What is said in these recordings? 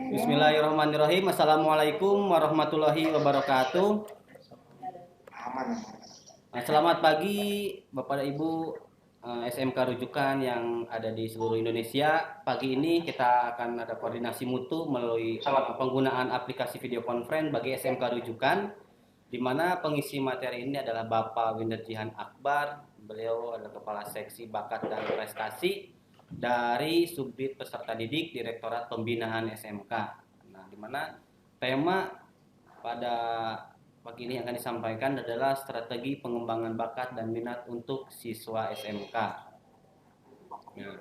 Bismillahirrahmanirrahim. Assalamualaikum warahmatullahi wabarakatuh. Selamat pagi Bapak dan Ibu SMK rujukan yang ada di seluruh Indonesia. Pagi ini kita akan ada koordinasi mutu melalui penggunaan aplikasi video conference bagi SMK rujukan, di mana pengisi materi ini adalah Bapak Winderjihan Akbar. Beliau adalah Kepala Seksi Bakat dan Prestasi dari Subdit Peserta Didik Direktorat Pembinaan SMK. Nah, di mana tema pada pagi ini yang akan disampaikan adalah strategi pengembangan bakat dan minat untuk siswa SMK. Nah,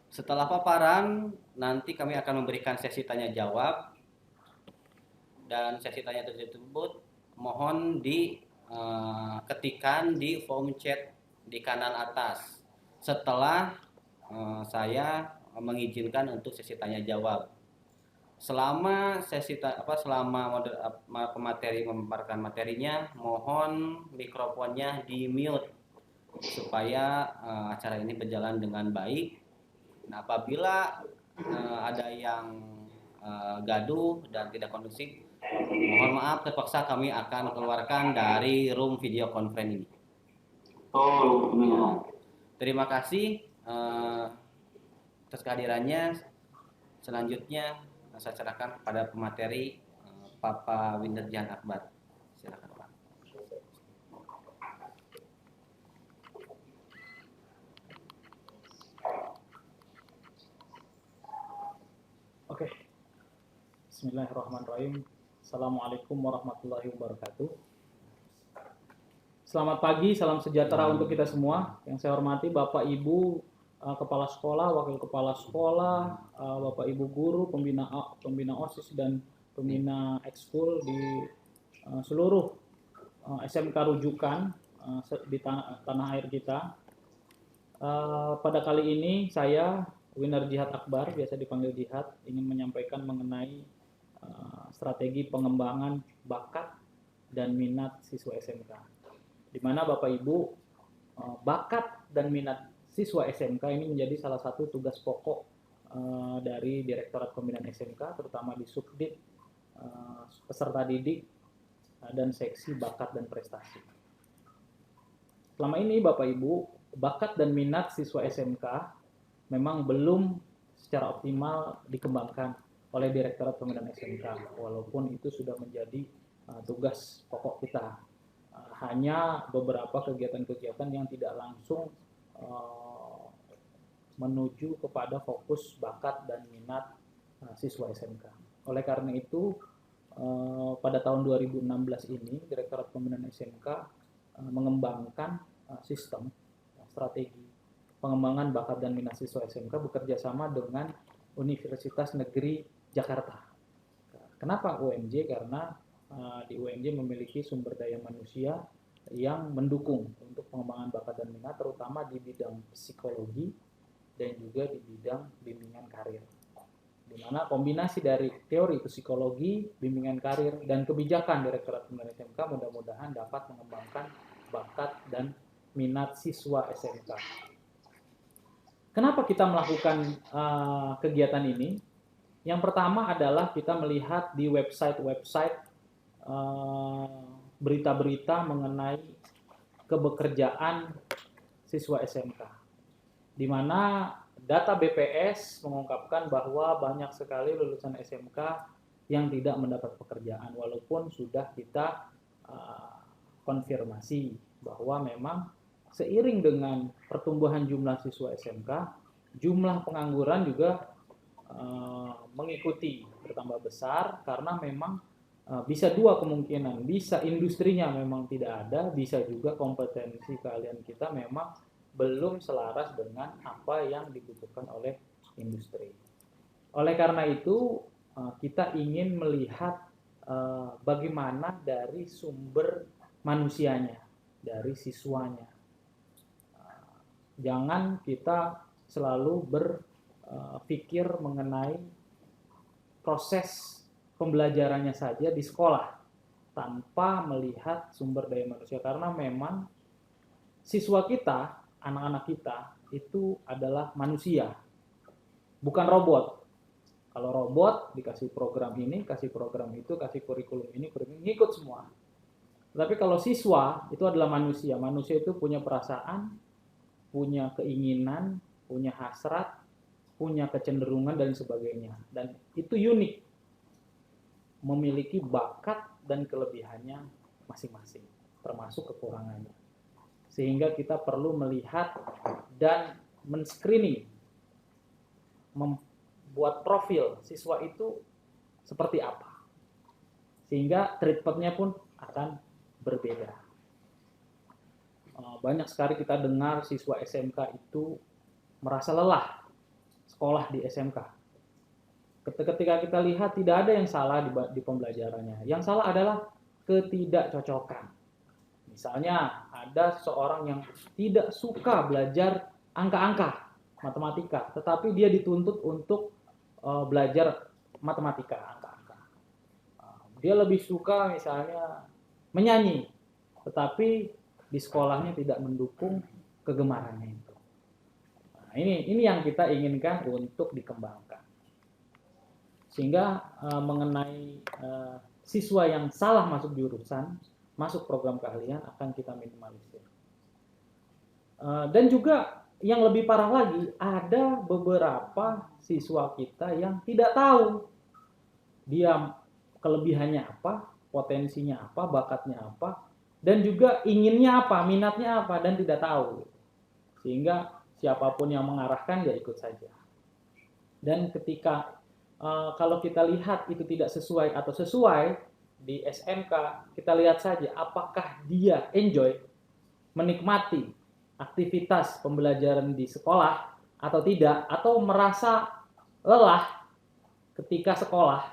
setelah paparan, nanti kami akan memberikan sesi tanya jawab, dan sesi tanya tersebut mohon diketikkan di form chat di kanan atas setelah saya mengizinkan untuk sesi tanya jawab. Selama pemateri memaparkan materinya, mohon mikrofonnya di mute supaya acara ini berjalan dengan baik. Nah, apabila ada yang gaduh dan tidak kondusif, mohon maaf, terpaksa kami akan keluarkan dari room video conference ini. Terima kasih atas kehadirannya. Selanjutnya saya serahkan kepada pemateri Bapak Winderjihan Akbar. Silakan Pak. Oke. Bismillahirrahmanirrahim. Assalamualaikum warahmatullahi wabarakatuh. Selamat pagi, salam sejahtera untuk kita semua. Yang saya hormati Bapak Ibu Kepala Sekolah, Wakil Kepala Sekolah, Bapak Ibu Guru, pembina OSIS dan pembina ekskul di seluruh SMK rujukan di tanah air kita. Pada kali ini saya Winderjihan Akbar, biasa dipanggil Jihad, ingin menyampaikan mengenai strategi pengembangan bakat dan minat siswa SMK. Di mana Bapak Ibu, bakat dan minat siswa SMK ini menjadi salah satu tugas pokok dari Direktorat Pembinaan SMK, terutama di Subdit Peserta Didik dan Seksi Bakat dan Prestasi. Selama ini Bapak Ibu, bakat dan minat siswa SMK memang belum secara optimal dikembangkan oleh Direktorat Pembinaan SMK, walaupun itu sudah menjadi tugas pokok kita. Hanya beberapa kegiatan-kegiatan yang tidak langsung menuju kepada fokus bakat dan minat siswa SMK. Oleh karena itu, pada tahun 2016 ini Direktorat Pembinaan SMK mengembangkan sistem strategi pengembangan bakat dan minat siswa SMK bekerja sama dengan Universitas Negeri Jakarta. Kenapa UNJ? Karena di UNJ memiliki sumber daya manusia yang mendukung untuk pengembangan bakat dan minat, terutama di bidang psikologi dan juga di bidang bimbingan karir. Di mana kombinasi dari teori psikologi, bimbingan karir, dan kebijakan Direktorat Pembinaan SMK mudah-mudahan dapat mengembangkan bakat dan minat siswa SMK. Kenapa kita melakukan kegiatan ini? Yang pertama adalah kita melihat di website berita-berita mengenai kebekerjaan siswa SMK, di mana data BPS mengungkapkan bahwa banyak sekali lulusan SMK yang tidak mendapat pekerjaan, walaupun sudah kita konfirmasi bahwa memang seiring dengan pertumbuhan jumlah siswa SMK, jumlah pengangguran juga mengikuti bertambah besar, karena memang bisa dua kemungkinan, bisa industrinya memang tidak ada, bisa juga kompetensi keahlian kita memang belum selaras dengan apa yang dibutuhkan oleh industri. Oleh karena itu, kita ingin melihat bagaimana dari sumber manusianya, dari siswanya. Jangan kita selalu berpikir mengenai proses pembelajarannya saja di sekolah tanpa melihat sumber daya manusia, karena memang siswa kita, anak-anak kita itu adalah manusia, bukan robot. Kalau robot dikasih program ini, kasih program itu, kasih kurikulum ini, ngikut semua. Tapi kalau siswa itu adalah manusia. Manusia itu punya perasaan, punya keinginan, punya hasrat, punya kecenderungan dan sebagainya. Dan itu unik. Memiliki bakat dan kelebihannya masing-masing, termasuk kekurangannya. Sehingga kita perlu melihat dan men-screening, membuat profil siswa itu seperti apa. Sehingga treatmentnya pun akan berbeda. Banyak sekali kita dengar siswa SMK itu merasa lelah sekolah di SMK. Ketika kita lihat tidak ada yang salah di pembelajarannya. Yang salah adalah ketidakcocokan. Misalnya ada seseorang yang tidak suka belajar angka-angka, matematika, tetapi dia dituntut untuk belajar matematika, angka-angka. Dia lebih suka misalnya menyanyi, tetapi di sekolahnya tidak mendukung kegemarannya itu. Nah, ini yang kita inginkan untuk dikembangkan. Sehingga mengenai siswa yang salah masuk jurusan, masuk program keahlian akan kita minimalisir. Dan juga yang lebih parah lagi, ada beberapa siswa kita yang tidak tahu dia kelebihannya apa, potensinya apa, bakatnya apa, dan juga inginnya apa, minatnya apa, dan tidak tahu. Sehingga siapapun yang mengarahkan ya ikut saja. Dan ketika kalau kita lihat itu tidak sesuai atau sesuai di SMK, kita lihat saja apakah dia enjoy, menikmati aktivitas pembelajaran di sekolah atau tidak, atau merasa lelah ketika sekolah,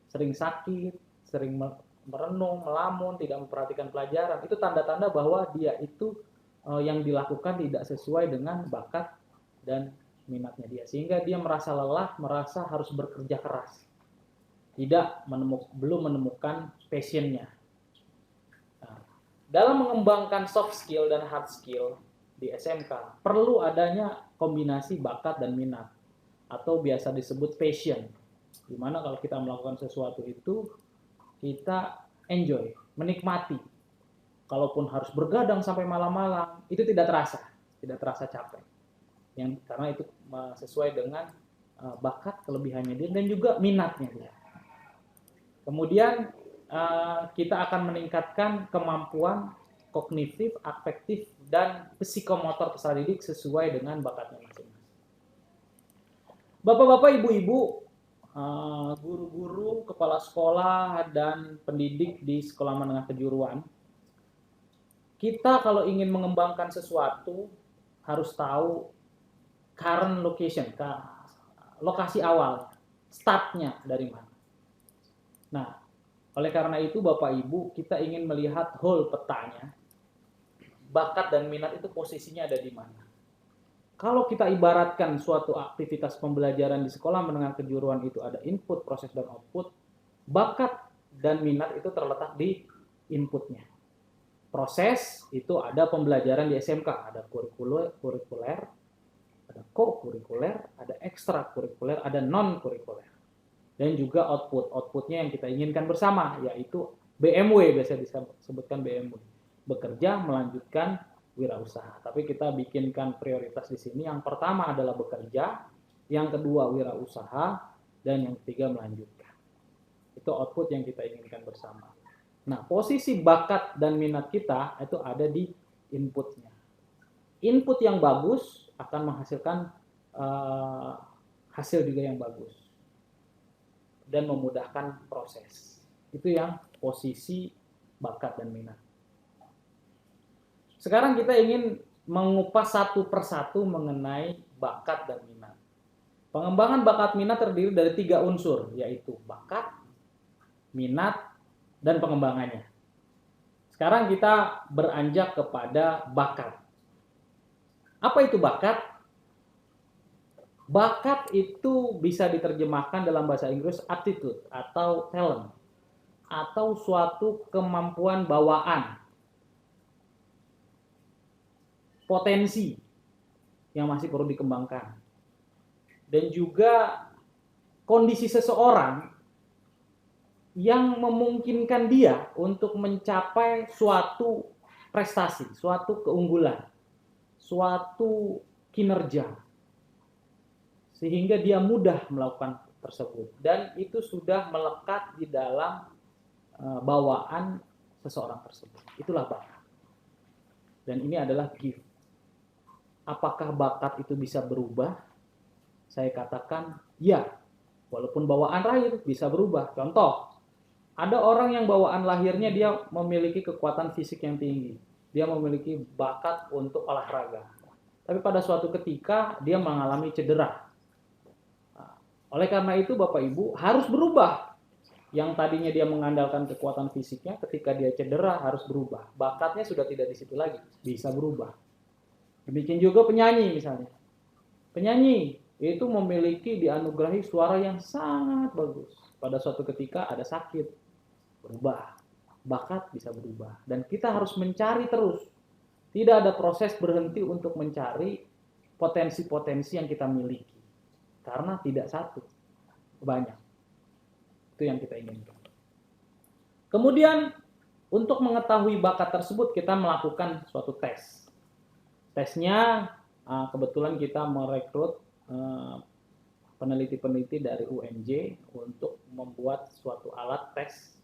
sering sakit, sering merenung, melamun, tidak memperhatikan pelajaran. Itu tanda-tanda bahwa dia itu yang dilakukan tidak sesuai dengan bakat dan minatnya dia, sehingga dia merasa lelah, merasa harus bekerja keras, belum menemukan passionnya. Nah, dalam mengembangkan soft skill dan hard skill di SMK perlu adanya kombinasi bakat dan minat, atau biasa disebut passion, dimana kalau kita melakukan sesuatu itu kita enjoy, menikmati. Kalaupun harus bergadang sampai malam-malam, itu tidak terasa capek. Karena itu sesuai dengan bakat, kelebihannya dia, dan juga minatnya dia. Kemudian kita akan meningkatkan kemampuan kognitif, afektif, dan psikomotor peserta didik sesuai dengan bakatnya masing-masing. Bapak-bapak, ibu-ibu, guru-guru, kepala sekolah, dan pendidik di sekolah menengah kejuruan, kita kalau ingin mengembangkan sesuatu harus tahu current location, lokasi awal, startnya dari mana. Nah, oleh karena itu Bapak Ibu, kita ingin melihat whole petanya, bakat dan minat itu posisinya ada di mana. Kalau kita ibaratkan suatu aktivitas pembelajaran di sekolah menengah kejuruan itu ada input, proses, dan output, bakat dan minat itu terletak di inputnya. Proses itu ada pembelajaran di SMK, ada kurikuler, ada co-kurikuler, ada ekstrakurikuler, ada non-kurikuler. Dan juga outputnya yang kita inginkan bersama, yaitu BMW, biasa disebutkan BMW, bekerja melanjutkan wirausaha. Tapi kita bikinkan prioritas di sini. Yang pertama adalah bekerja, yang kedua wirausaha, dan yang ketiga melanjutkan. Itu output yang kita inginkan bersama. Nah, posisi bakat dan minat kita itu ada di inputnya. Input yang bagus akan menghasilkan hasil juga yang bagus dan memudahkan proses. Itu yang posisi bakat dan minat. Sekarang kita ingin mengupas satu persatu mengenai bakat dan minat. Pengembangan bakat minat terdiri dari 3 unsur, yaitu bakat, minat, dan pengembangannya. Sekarang kita beranjak kepada bakat. Apa itu bakat? Bakat itu bisa diterjemahkan dalam bahasa Inggris aptitude atau talent, atau suatu kemampuan bawaan, potensi yang masih perlu dikembangkan. Dan juga kondisi seseorang yang memungkinkan dia untuk mencapai suatu prestasi, suatu keunggulan, suatu kinerja, sehingga dia mudah melakukan tersebut, dan itu sudah melekat di dalam bawaan seseorang tersebut. Itulah bakat. Dan ini adalah gift. Apakah bakat itu bisa berubah? Saya katakan ya, walaupun bawaan lahir bisa berubah. Contoh, ada orang yang bawaan lahirnya dia memiliki kekuatan fisik yang tinggi, dia memiliki bakat untuk olahraga, tapi pada suatu ketika dia mengalami cedera. Oleh karena itu Bapak Ibu harus berubah. Yang tadinya dia mengandalkan kekuatan fisiknya, ketika dia cedera harus berubah. Bakatnya sudah tidak di situ lagi, bisa berubah. Demikian juga penyanyi misalnya. Penyanyi itu memiliki dianugerahi suara yang sangat bagus. Pada suatu ketika ada sakit, berubah. Bakat bisa berubah. Dan kita harus mencari terus. Tidak ada proses berhenti untuk mencari potensi-potensi yang kita miliki. Karena tidak satu, banyak. Itu yang kita inginkan. Kemudian untuk mengetahui bakat tersebut kita melakukan suatu tes. Tesnya kebetulan kita merekrut peneliti-peneliti dari UNJ untuk membuat suatu alat tes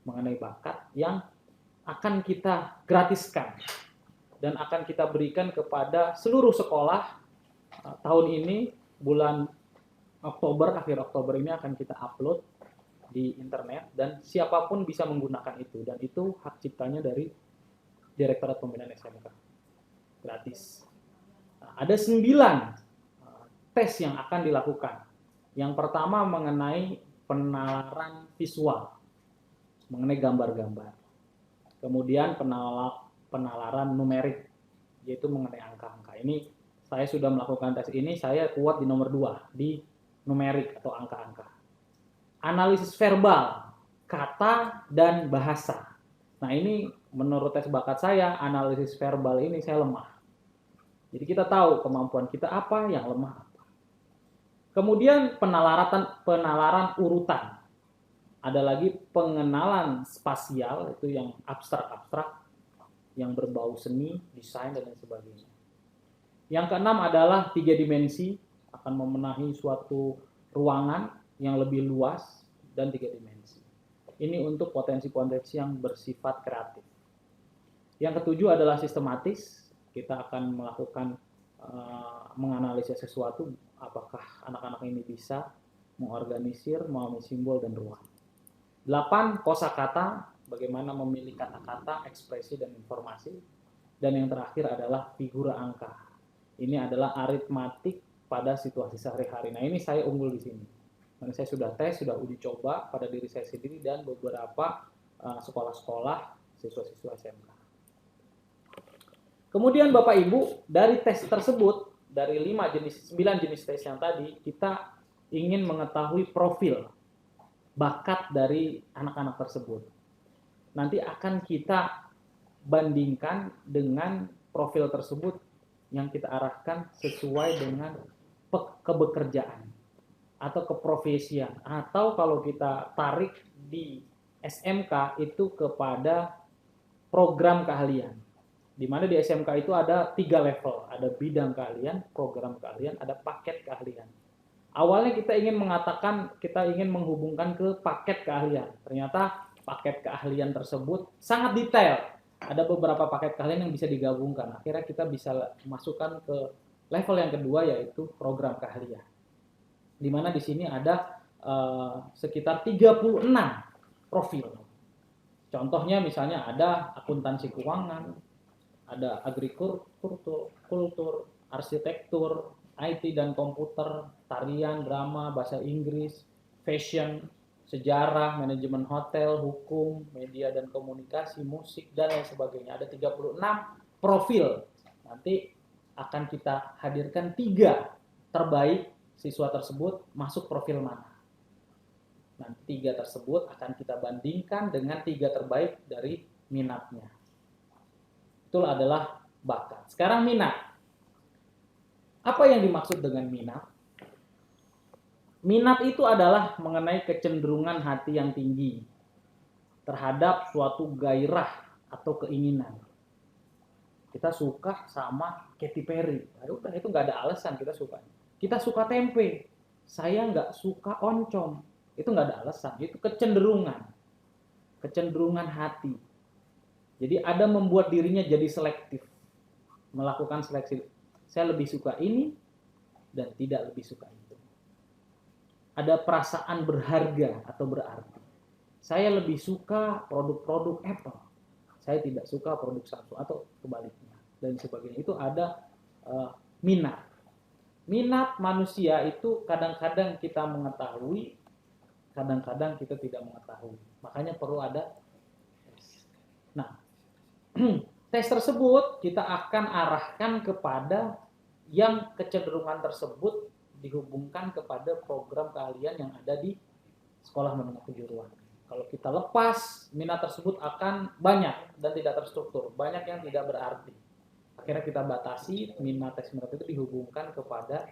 mengenai bakat yang akan kita gratiskan dan akan kita berikan kepada seluruh sekolah. Tahun ini bulan Oktober, akhir Oktober ini akan kita upload di internet dan siapapun bisa menggunakan itu, dan itu hak ciptanya dari Direktorat Pembinaan SMK, gratis. Ada 9 tes yang akan dilakukan. Yang pertama mengenai penalaran visual, mengenai gambar-gambar. Kemudian penalaran numerik, yaitu mengenai angka-angka. Ini saya sudah melakukan tes ini, saya kuat di nomor 2, di numerik atau angka-angka. Analisis verbal, kata dan bahasa. Nah ini menurut tes bakat saya, analisis verbal ini saya lemah. Jadi kita tahu kemampuan kita apa, yang lemah apa. Kemudian penalaran urutan. Ada lagi pengenalan spasial, itu yang abstrak-abstrak, yang berbau seni, desain, dan lain sebagainya. Yang keenam adalah 3 dimensi, akan memenahi suatu ruangan yang lebih luas dan 3 dimensi. Ini untuk potensi-potensi yang bersifat kreatif. Yang ketujuh adalah sistematis. Kita akan melakukan menganalisis sesuatu, apakah anak-anak ini bisa mengorganisir, memahami simbol dan ruang. 8 kosakata, bagaimana memilih kata-kata, ekspresi dan informasi. Dan yang terakhir adalah figura angka. Ini adalah aritmatik pada situasi sehari-hari. Nah ini saya unggul di sini. Dan saya sudah tes, sudah uji coba pada diri saya sendiri dan beberapa sekolah-sekolah siswa-siswa SMK. Kemudian Bapak Ibu, dari tes tersebut, dari 9 jenis tes yang tadi, kita ingin mengetahui profil bakat dari anak-anak tersebut. Nanti akan kita bandingkan dengan profil tersebut yang kita arahkan sesuai dengan kebekerjaan atau keprofesian, atau kalau kita tarik di SMK itu kepada program keahlian, di mana di SMK itu ada 3 level, ada bidang keahlian, program keahlian, ada paket keahlian. Awalnya kita ingin mengatakan, kita ingin menghubungkan ke paket keahlian, ternyata paket keahlian tersebut sangat detail. Ada beberapa paket keahlian yang bisa digabungkan. Akhirnya kita bisa masukkan ke level yang kedua, yaitu program keahlian. Di mana di sini ada sekitar 36 profil. Contohnya misalnya ada akuntansi keuangan, ada agrikultur, kultur, arsitektur, IT dan komputer, tarian, drama, bahasa Inggris, fashion, sejarah, manajemen hotel, hukum, media dan komunikasi, musik, dan lain sebagainya. Ada 36 profil. Nanti akan kita hadirkan 3 terbaik siswa tersebut masuk profil mana. Nanti 3 tersebut akan kita bandingkan dengan 3 terbaik dari minatnya. Itu adalah bakat. Sekarang minat. Apa yang dimaksud dengan minat? Minat itu adalah mengenai kecenderungan hati yang tinggi terhadap suatu gairah atau keinginan. Kita suka sama Katy Perry, udah itu nggak ada alasan kita suka. Kita suka tempe, saya nggak suka oncom, itu nggak ada alasan, itu kecenderungan hati. Jadi ada membuat dirinya jadi selektif, melakukan seleksi. Saya lebih suka ini dan tidak lebih suka itu. Ada perasaan berharga atau berarti. Saya lebih suka produk-produk Apple. Saya tidak suka produk Samsung atau kebaliknya dan sebagainya. Itu ada minat. Minat manusia itu kadang-kadang kita mengetahui, kadang-kadang kita tidak mengetahui. Makanya perlu ada tes. Nah, tes tersebut kita akan arahkan kepada yang kecenderungan tersebut dihubungkan kepada program keahlian yang ada di sekolah menengah kejuruan. Kalau kita lepas, minat tersebut akan banyak dan tidak terstruktur, banyak yang tidak berarti. Akhirnya kita batasi minat itu dihubungkan kepada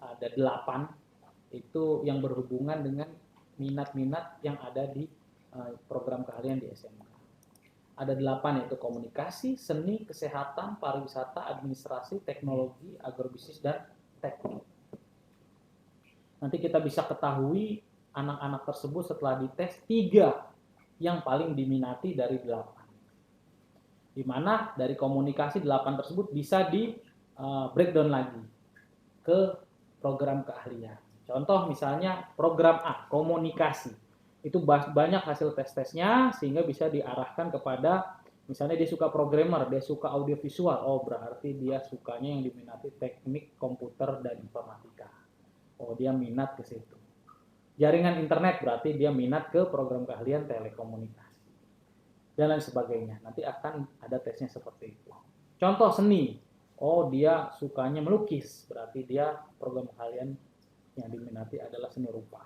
ada 8 itu yang berhubungan dengan minat-minat yang ada di program keahlian di SMK. Ada 8 yaitu komunikasi, seni, kesehatan, pariwisata, administrasi, teknologi, agrobisnis, dan teknik. Nanti kita bisa ketahui anak-anak tersebut setelah dites 3 yang paling diminati dari 8. Di mana dari komunikasi 8 tersebut bisa di breakdown lagi ke program keahlian. Contoh misalnya program A, komunikasi. Itu banyak hasil tes-tesnya sehingga bisa diarahkan kepada misalnya dia suka programmer, dia suka audiovisual. Oh, berarti dia sukanya yang diminati teknik komputer dan informatika. Oh, dia minat ke situ. Jaringan internet berarti dia minat ke program keahlian telekomunikasi. Dan lain sebagainya. Nanti akan ada tesnya seperti itu. Contoh seni. Oh, dia sukanya melukis. Berarti dia program keahlian yang diminati adalah seni rupa.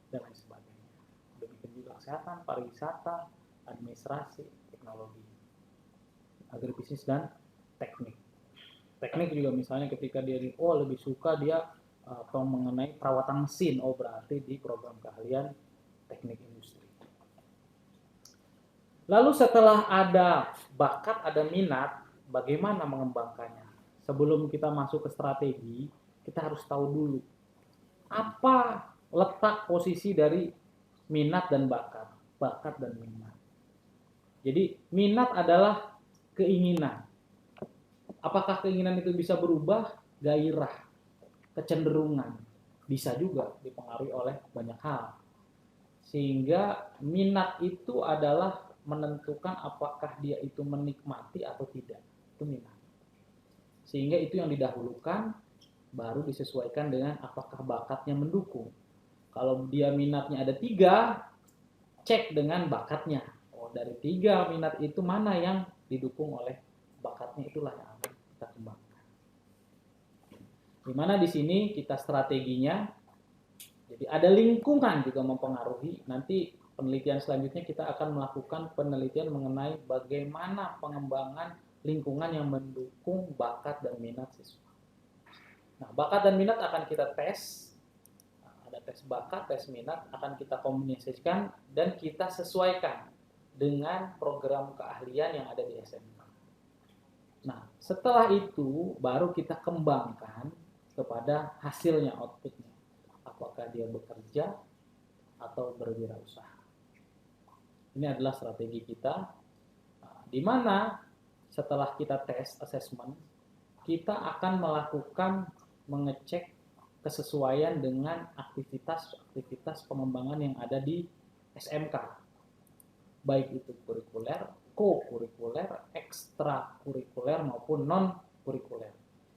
Dan lain sebagainya. Demikian juga kesehatan, pariwisata, administrasi, teknologi, agribisnis, dan teknik. Teknik juga misalnya ketika dia lebih suka dia atau mengenai perawatan mesin, oh berarti di program keahlian teknik industri. Lalu setelah ada bakat, ada minat, bagaimana mengembangkannya? Sebelum kita masuk ke strategi, kita harus tahu dulu apa letak posisi dari minat dan bakat dan minat. Jadi minat adalah keinginan. Apakah keinginan itu bisa berubah? Gairah, kecenderungan, bisa juga dipengaruhi oleh banyak hal. Sehingga minat itu adalah menentukan apakah dia itu menikmati atau tidak. Itu minat. Sehingga itu yang didahulukan, baru disesuaikan dengan apakah bakatnya mendukung. Kalau dia minatnya ada 3, cek dengan bakatnya. Oh, dari 3 minat itu mana yang didukung oleh bakatnya, itulah yang akan kita kembangkan. Dimana di sini kita strateginya, jadi ada lingkungan juga mempengaruhi. Nanti penelitian selanjutnya kita akan melakukan penelitian mengenai bagaimana pengembangan lingkungan yang mendukung bakat dan minat siswa. Nah, bakat dan minat akan kita tes. Ada tes bakat, tes minat, akan kita komunikasikan dan kita sesuaikan dengan program keahlian yang ada di SMK. Nah, setelah itu baru kita kembangkan kepada hasilnya, outputnya. Apakah dia bekerja atau berwirausaha. Ini adalah strategi kita, di mana setelah kita tes assessment, kita akan melakukan mengecek kesesuaian dengan aktivitas pengembangan yang ada di SMK. Baik itu kurikuler, co-kurikuler, ekstrakurikuler maupun non-kurikuler.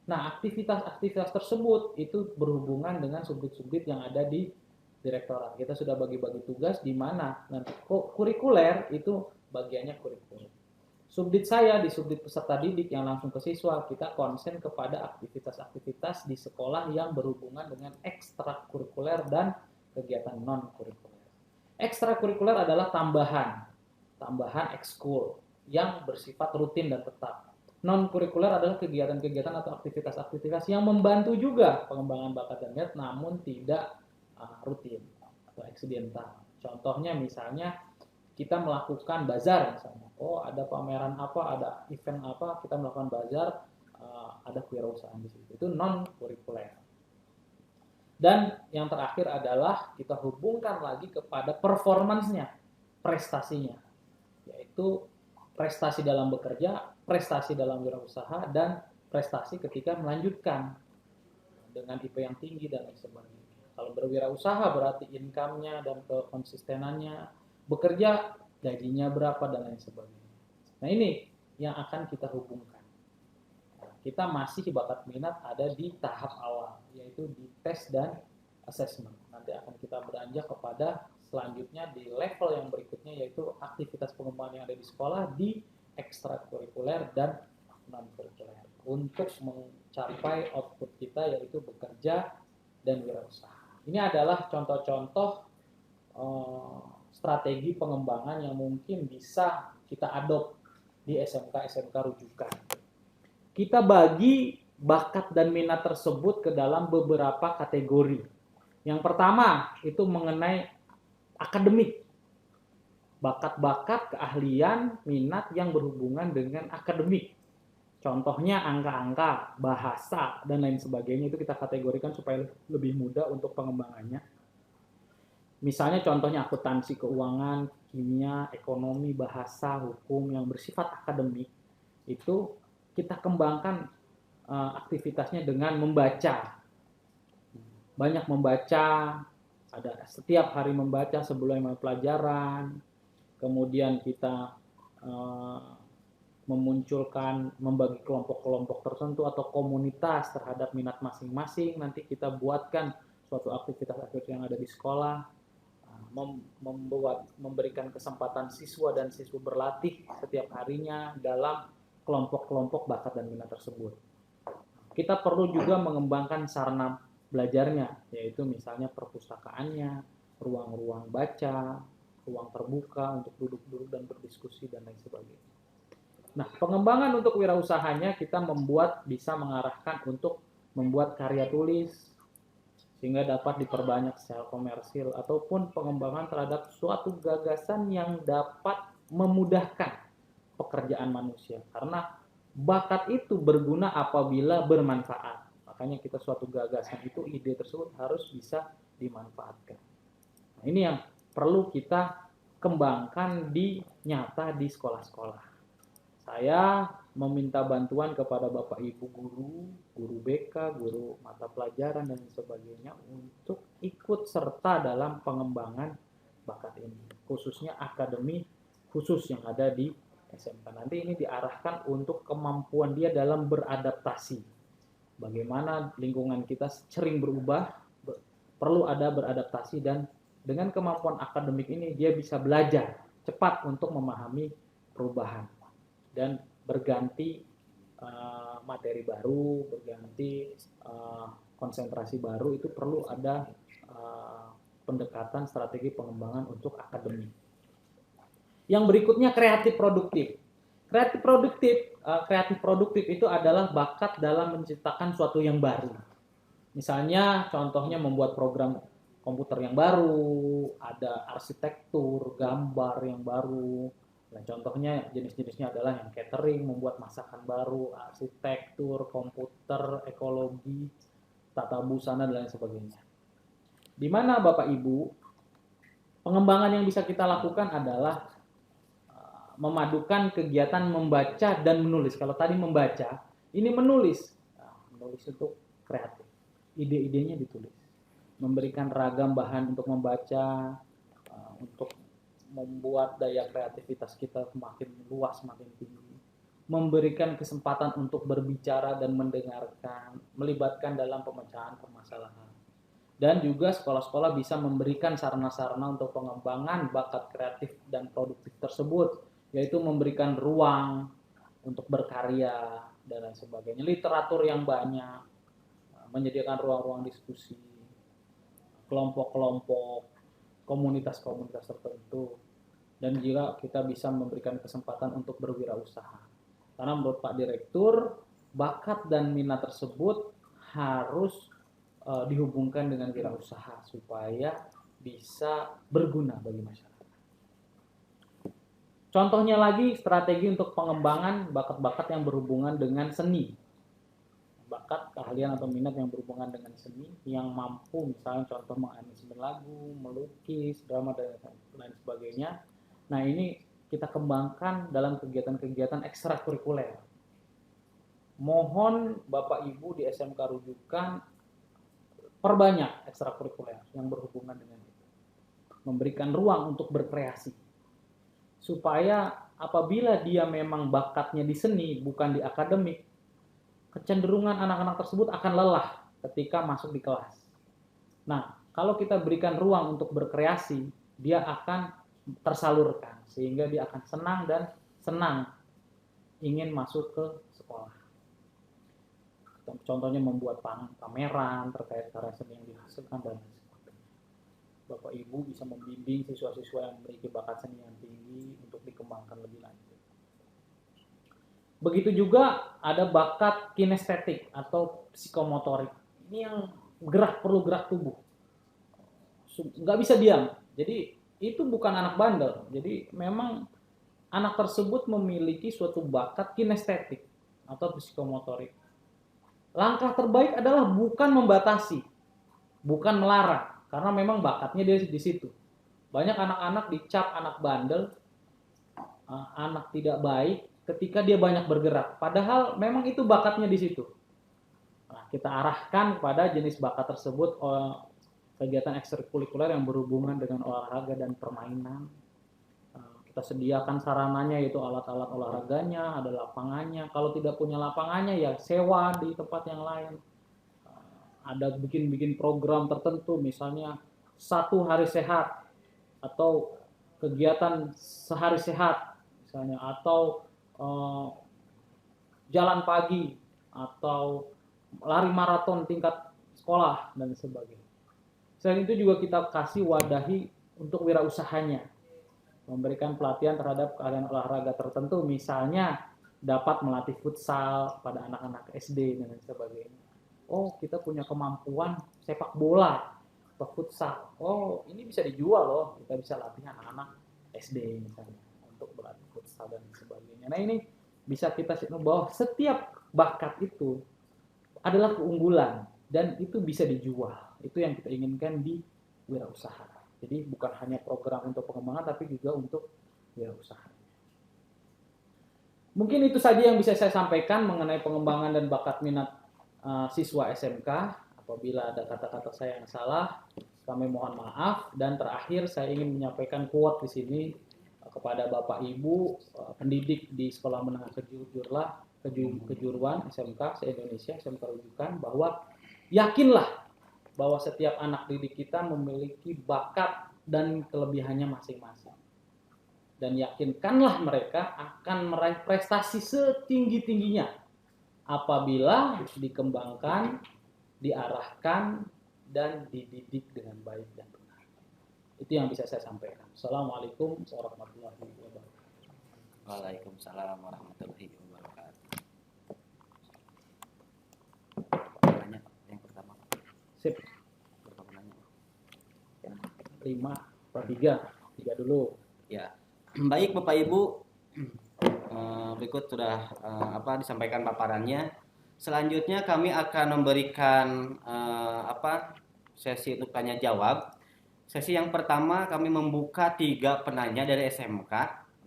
Nah, aktivitas-aktivitas tersebut itu berhubungan dengan subdit-subdit yang ada di direktorat. Kita sudah bagi-bagi tugas di mana nanti kurikuler itu bagiannya kurikulum. Subdit saya di subdit peserta didik yang langsung ke siswa, kita konsen kepada aktivitas-aktivitas di sekolah yang berhubungan dengan ekstrakurikuler dan kegiatan non-kurikuler. Ekstrakurikuler adalah tambahan ekskul yang bersifat rutin dan tetap. Non-kurikuler adalah kegiatan-kegiatan atau aktivitas-aktivitas yang membantu juga pengembangan bakat dan minat, namun tidak rutin atau eksidental. Contohnya misalnya kita melakukan bazar misalnya. Oh, ada pameran apa, ada event apa, kita melakukan bazar, ada kewirausahaan di situ. Itu non kurikuler. Dan yang terakhir adalah kita hubungkan lagi kepada performance-nya, prestasinya, yaitu prestasi dalam bekerja, prestasi dalam wirausaha, dan prestasi ketika melanjutkan dengan IP yang tinggi dan lain sebagainya. Kalau berwirausaha berarti income-nya dan konsistenannya, bekerja gajinya berapa dan lain sebagainya. Nah ini yang akan kita hubungkan. Kita masih bakat minat ada di tahap awal, yaitu di tes dan assessment. Nanti akan kita beranjak kepada selanjutnya di level yang berikutnya, yaitu aktivitas pengembangan yang ada di sekolah di ekstrakurikuler dan non-kurikuler untuk mencapai output kita, yaitu bekerja dan wirausaha. Ini adalah contoh-contoh strategi pengembangan yang mungkin bisa kita adopt di SMK rujukan. Kita bagi bakat dan minat tersebut ke dalam beberapa kategori. Yang pertama itu mengenai akademik. Bakat-bakat, keahlian, minat yang berhubungan dengan akademik. Contohnya angka-angka, bahasa, dan lain sebagainya itu kita kategorikan supaya lebih mudah untuk pengembangannya. Misalnya contohnya akuntansi keuangan, kimia, ekonomi, bahasa, hukum yang bersifat akademik, itu kita kembangkan aktivitasnya dengan membaca. Banyak membaca, ada setiap hari membaca sebelum pelajaran, kemudian kita memunculkan, membagi kelompok-kelompok tertentu atau komunitas terhadap minat masing-masing. Nanti kita buatkan suatu aktivitas-aktivitas yang ada di sekolah, memberikan kesempatan siswa dan siswa berlatih setiap harinya dalam kelompok-kelompok bakat dan minat tersebut. Kita perlu juga mengembangkan sarana belajarnya, yaitu misalnya perpustakaannya, ruang-ruang baca, ruang terbuka untuk duduk-duduk dan berdiskusi dan lain sebagainya. Nah, pengembangan untuk wirausahanya kita bisa mengarahkan untuk membuat karya tulis sehingga dapat diperbanyak secara komersil, ataupun pengembangan terhadap suatu gagasan yang dapat memudahkan pekerjaan manusia, karena bakat itu berguna apabila bermanfaat. Makanya kita suatu gagasan itu, ide tersebut harus bisa dimanfaatkan. Nah, ini yang perlu kita kembangkan nyata di sekolah-sekolah. Saya meminta bantuan kepada Bapak Ibu guru BK, guru mata pelajaran dan sebagainya untuk ikut serta dalam pengembangan bakat ini, khususnya akademi khusus yang ada di SMK. Nanti ini diarahkan untuk kemampuan dia dalam beradaptasi. Bagaimana lingkungan kita sering berubah, perlu ada beradaptasi, dan dengan kemampuan akademik ini dia bisa belajar cepat untuk memahami perubahan dan berganti materi baru, berganti konsentrasi baru. Itu perlu ada pendekatan strategi pengembangan untuk akademik. Yang berikutnya kreatif produktif. Kreatif produktif itu adalah bakat dalam menciptakan sesuatu yang baru. Misalnya contohnya membuat program komputer yang baru, ada arsitektur, gambar yang baru. Nah, contohnya jenis-jenisnya adalah yang catering, membuat masakan baru, arsitektur, komputer, ekologi, tata busana, dan lain sebagainya. Di mana Bapak Ibu, pengembangan yang bisa kita lakukan adalah memadukan kegiatan membaca dan menulis. Kalau tadi membaca, ini menulis. Nah, menulis itu kreatif. Ide-idenya ditulis. Memberikan ragam bahan untuk membaca, untuk membuat daya kreativitas kita semakin luas, semakin tinggi. Memberikan kesempatan untuk berbicara dan mendengarkan, melibatkan dalam pemecahan permasalahan. Dan juga sekolah-sekolah bisa memberikan sarana-sarana untuk pengembangan bakat kreatif dan produktif tersebut, yaitu memberikan ruang untuk berkarya dan lain sebagainya, literatur yang banyak, menyediakan ruang-ruang diskusi, kelompok-kelompok, komunitas-komunitas tertentu, dan juga kita bisa memberikan kesempatan untuk berwirausaha. Karena menurut Pak Direktur, bakat dan minat tersebut harus dihubungkan dengan wirausaha supaya bisa berguna bagi masyarakat. Contohnya lagi strategi untuk pengembangan bakat-bakat yang berhubungan dengan seni. Bakat, keahlian atau minat yang berhubungan dengan seni yang mampu misalnya contoh mengaransemen lagu, melukis, drama dan lain sebagainya. Nah, ini kita kembangkan dalam kegiatan-kegiatan ekstrakurikuler. Mohon Bapak Ibu di SMK rujukan perbanyak ekstrakurikuler yang berhubungan dengan itu. Memberikan ruang untuk berkreasi. Supaya apabila dia memang bakatnya di seni bukan di akademik, kecenderungan anak-anak tersebut akan lelah ketika masuk di kelas. Nah, kalau kita berikan ruang untuk berkreasi, dia akan tersalurkan sehingga dia akan senang dan senang ingin masuk ke sekolah. Contohnya membuat pameran terkait karya seni yang dihasilkan dan sebagainya. Bapak Ibu bisa membimbing siswa-siswa yang memiliki bakat seni yang tinggi untuk dikembangkan lebih lanjut. Begitu juga ada bakat kinestetik atau psikomotorik. Ini yang perlu gerak tubuh. Nggak bisa diam. Jadi itu bukan anak bandel. Jadi memang anak tersebut memiliki suatu bakat kinestetik atau psikomotorik. Langkah terbaik adalah bukan membatasi, bukan melarang, karena memang bakatnya dia di situ. Banyak anak-anak dicap anak bandel, anak tidak baik, ketika dia banyak bergerak, padahal memang itu bakatnya di situ. Nah, kita arahkan kepada jenis bakat tersebut kegiatan ekstrakurikuler yang berhubungan dengan olahraga dan permainan. Kita sediakan sarananya yaitu alat-alat olahraganya, ada lapangannya. Kalau tidak punya lapangannya ya sewa di tempat yang lain. Ada bikin program tertentu, misalnya 1 hari sehat atau kegiatan sehari sehat misalnya, atau jalan pagi atau lari maraton tingkat sekolah dan sebagainya. Selain itu juga kita kasih wadahi untuk wirausahanya, memberikan pelatihan terhadap keahlian olahraga tertentu, misalnya dapat melatih futsal pada anak-anak SD dan sebagainya. Oh, kita punya kemampuan sepak bola atau futsal. Oh, ini bisa dijual loh, kita bisa latih anak-anak SD misalnya untuk berlatih futsal dan sebagainya. Nah, ini bisa kita simak bahwa setiap bakat itu adalah keunggulan dan itu bisa dijual. Itu yang kita inginkan di wirausaha. Jadi bukan hanya program untuk pengembangan tapi juga untuk wirausaha. Mungkin itu saja yang bisa saya sampaikan mengenai pengembangan dan bakat minat siswa SMK. Apabila ada kata-kata saya yang salah, kami mohon maaf. Dan terakhir saya ingin menyampaikan quote di sini kepada Bapak Ibu pendidik di Sekolah Menengah Kejuruan SMK se-Indonesia, SMK rujukan, bahwa yakinlah bahwa setiap anak didik kita memiliki bakat dan kelebihannya masing-masing. Dan yakinkanlah mereka akan meraih prestasi setinggi-tingginya apabila dikembangkan, diarahkan, dan dididik dengan baik dan benar. Itu yang bisa saya sampaikan. Assalamualaikum warahmatullahi wabarakatuh. Waalaikumsalam warahmatullahi wabarakatuh. Nanya yang pertama. Sip. Berapa nanya? 5/3 dulu. Ya. Baik Bapak Ibu, berikut sudah disampaikan paparannya. Selanjutnya kami akan memberikan sesi untuk tanya jawab. Sesi yang pertama kami membuka 3 penanya dari SMK.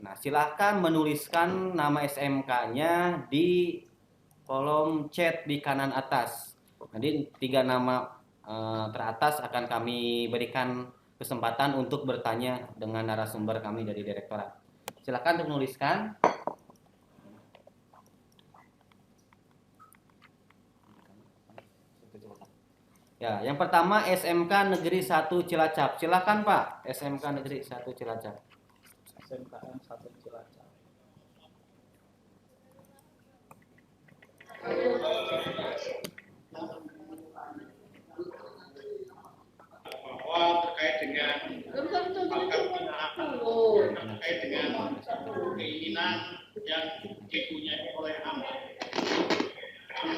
Nah, silakan menuliskan nama SMK-nya di kolom chat di kanan atas. Nanti 3 nama teratas akan kami berikan kesempatan untuk bertanya dengan narasumber kami dari direktorat. Silakan untuk menuliskan. Ya, yang pertama SMK Negeri 1 Cilacap. Silakan Pak, SMK Negeri 1 Cilacap. SMKN 1 Cilacap. Bahwa terkait dengan bakat minat, terkait dengan keinginan yang dipunyai oleh anak.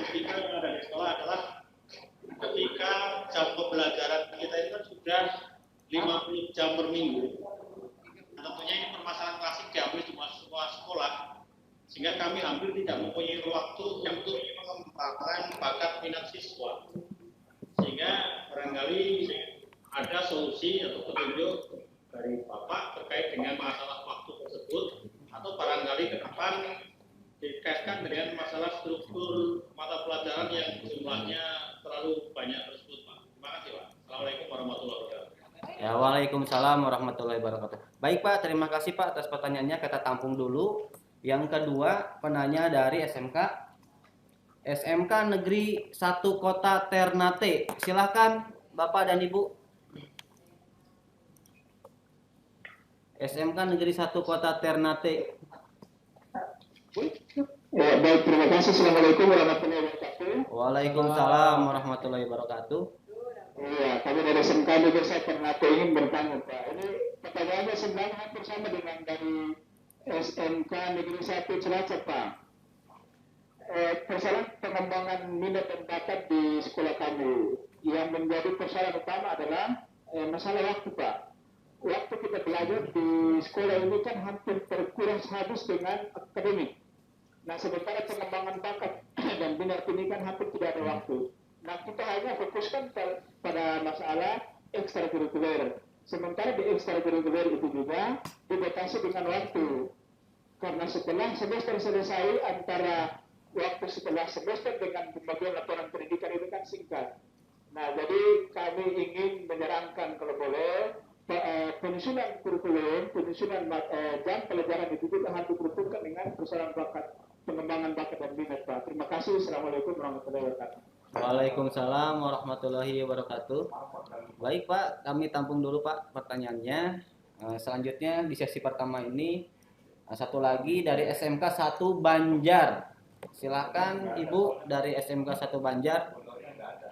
Ketika berada di sekolah adalah ketika pembelajaran kita itu kan sudah 50 jam per minggu. Nah, tentunya ini permasalahan klasik diambil di semua sekolah, sehingga kami hampir tidak mempunyai waktu untuk mengembangkan bakat minat siswa. Sehingga barangkali ada solusi atau petunjuk dari Bapak terkait dengan masalah waktu tersebut, atau barangkali ke depan dikaitkan dengan masalah struktur mata pelajaran yang jumlahnya terlalu banyak tersebut, Pak. Terima kasih, Pak. Assalamualaikum warahmatullahi wabarakatuh. Ya, waalaikumsalam warahmatullahi wabarakatuh. Baik Pak, terima kasih Pak atas pertanyaannya. Kita tampung dulu. Yang kedua, penanya dari SMK Negeri 1 Kota Ternate. Silakan Bapak dan Ibu. SMK Negeri 1 Kota Ternate. Ya, baik, terima kasih. Assalamualaikum warahmatullahi wabarakatuh. Waalaikumsalam warahmatullahi wabarakatuh. Iya, kami dari SMK Negeri 1 Ternate ingin bertanya, Pak. Ini pertanyaannya sebenarnya hampir sama dengan dari SMK Negeri 1 Cilacap, Pak. Persoalan pengembangan minat dan bakat di sekolah kami yang menjadi persoalan utama adalah masalah waktu, Pak. Waktu kita belajar di sekolah ini kan hampir terkuras habis dengan akademik. Nah, sementara pengembangan bakat dan minat ini kan hampir tidak ada waktu. Nah, kita hanya fokuskan pada masalah ekstrakurikuler. Sementara di ekstrakurikuler itu juga dibatasi dengan waktu. Karena setelah semester selesai, antara waktu setelah semester dengan pembagian laporan pendidikan itu kan singkat. Nah, jadi kami ingin menyarankan kalau boleh penyusunan kurikulum, penyusunan jam pelajaran itu juga harus diperuntukkan dengan persoalan bakat, pengembangan bakat dan minat, Pak. Terima kasih. Assalamualaikum warahmatullahi wabarakatuh. Waalaikumsalam warahmatullahi wabarakatuh. Baik Pak, kami tampung dulu Pak pertanyaannya. Selanjutnya di sesi pertama ini satu lagi dari SMK 1 Banjar. Silakan Ibu dari SMK 1 Banjar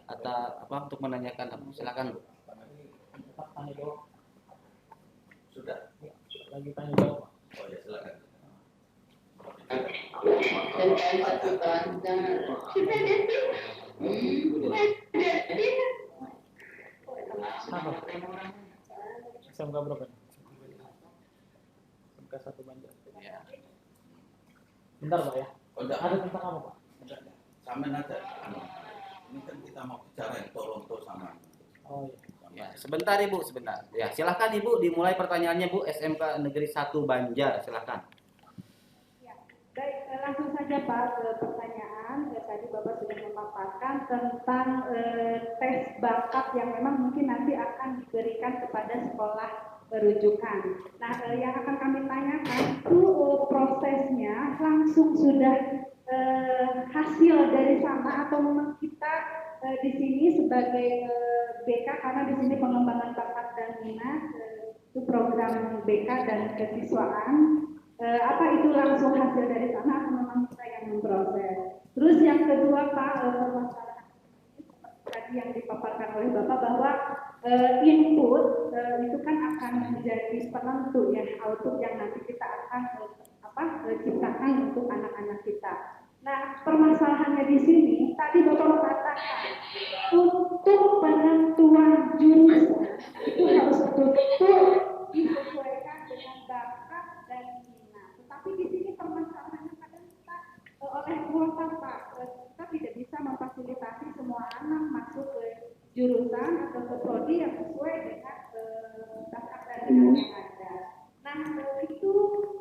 atau apa untuk menanyakan apa? Silakan Bu. Tanya jawab. Sudah. Lagi tanya jawab. Oh ya, silakan. SMK berapa? SMK 1 Banjar. Ya. Bentar Pak ya. Ada tentang apa Pak? Samain aja. Ini kan kita mau bicara yang Toronto sama. Oh iya. Ya, sebentar Ibu, sebentar. Ya, silakan Ibu dimulai pertanyaannya Bu, SMK Negeri 1 Banjar, silakan. Ya, baik, langsung saja Pak ke pertanyaan. Tadi Bapak sudah memaparkan tentang tes bakat yang memang mungkin nanti akan diberikan kepada sekolah rujukan. Nah, yang akan kami tanyakan itu prosesnya langsung sudah hasil dari sana atau memang kita di sini sebagai BK, karena di sini pengembangan bakat dan minat itu program BK dan kesiswaan, apa itu langsung hasil dari sana atau memang kita yang memproses. Terus yang kedua Pak, permasalahan tadi yang dipaparkan oleh Bapak bahwa input itu kan akan menjadi penentu ya output yang nanti kita akan ciptakan untuk anak-anak kita. Nah, permasalahannya di sini tadi Bapak mengatakan untuk penentuan jurusan itu harus betul-betul disesuaikan dengan bakat dan minat. Tetapi di sini permasalahannya kadang kita oleh kuota Pak, kita tidak bisa memfasilitasi semua anak masuk ke jurusan atau ke prodi yang sesuai dengan bakat dan minat yang ada. Nah, itu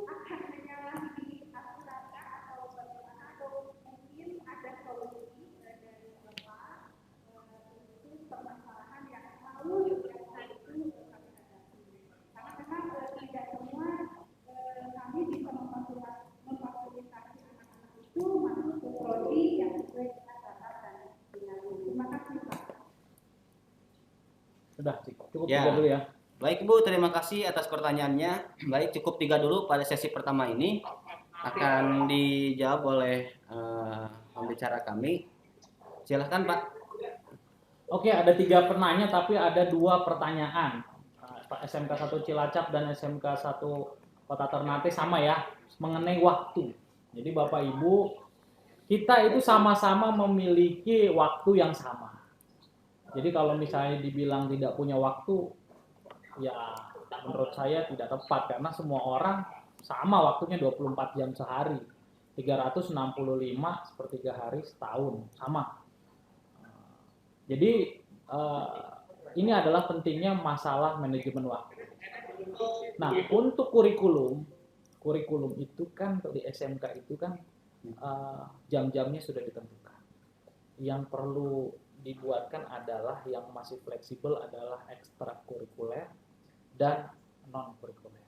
akan menyalahi aturannya atau bagaimana, atau mungkin ada solusi dari Bapak untuk permasalahan yang selalu yang tadi itu kami hadapi. Karena memang tidak semua kami bisa memfasilitasi anak-anak itu masuk ke prodi yang sesuai dengan bakat dan minat. Terima kasih Pak. Sudah cukup Ya. dulu ya. Baik Bu, terima kasih atas pertanyaannya. Baik, cukup 3 dulu pada sesi pertama ini. Akan dijawab oleh pembicara kami. Silahkan Pak. Oke, ada 3 penanya tapi ada 2 pertanyaan. Pak SMK 1 Cilacap dan SMK 1 Kota Ternate sama ya, mengenai waktu. Jadi Bapak Ibu, kita itu sama-sama memiliki waktu yang sama. Jadi kalau misalnya dibilang tidak punya waktu, ya menurut saya tidak tepat karena semua orang sama waktunya 24 jam sehari. 365 sepertiga hari setahun, sama. Jadi ini adalah pentingnya masalah manajemen waktu. Nah, untuk kurikulum itu kan di SMK itu kan jam-jamnya sudah ditentukan. Yang perlu dibuatkan adalah yang masih fleksibel adalah ekstrakurikuler dan non kurikuler.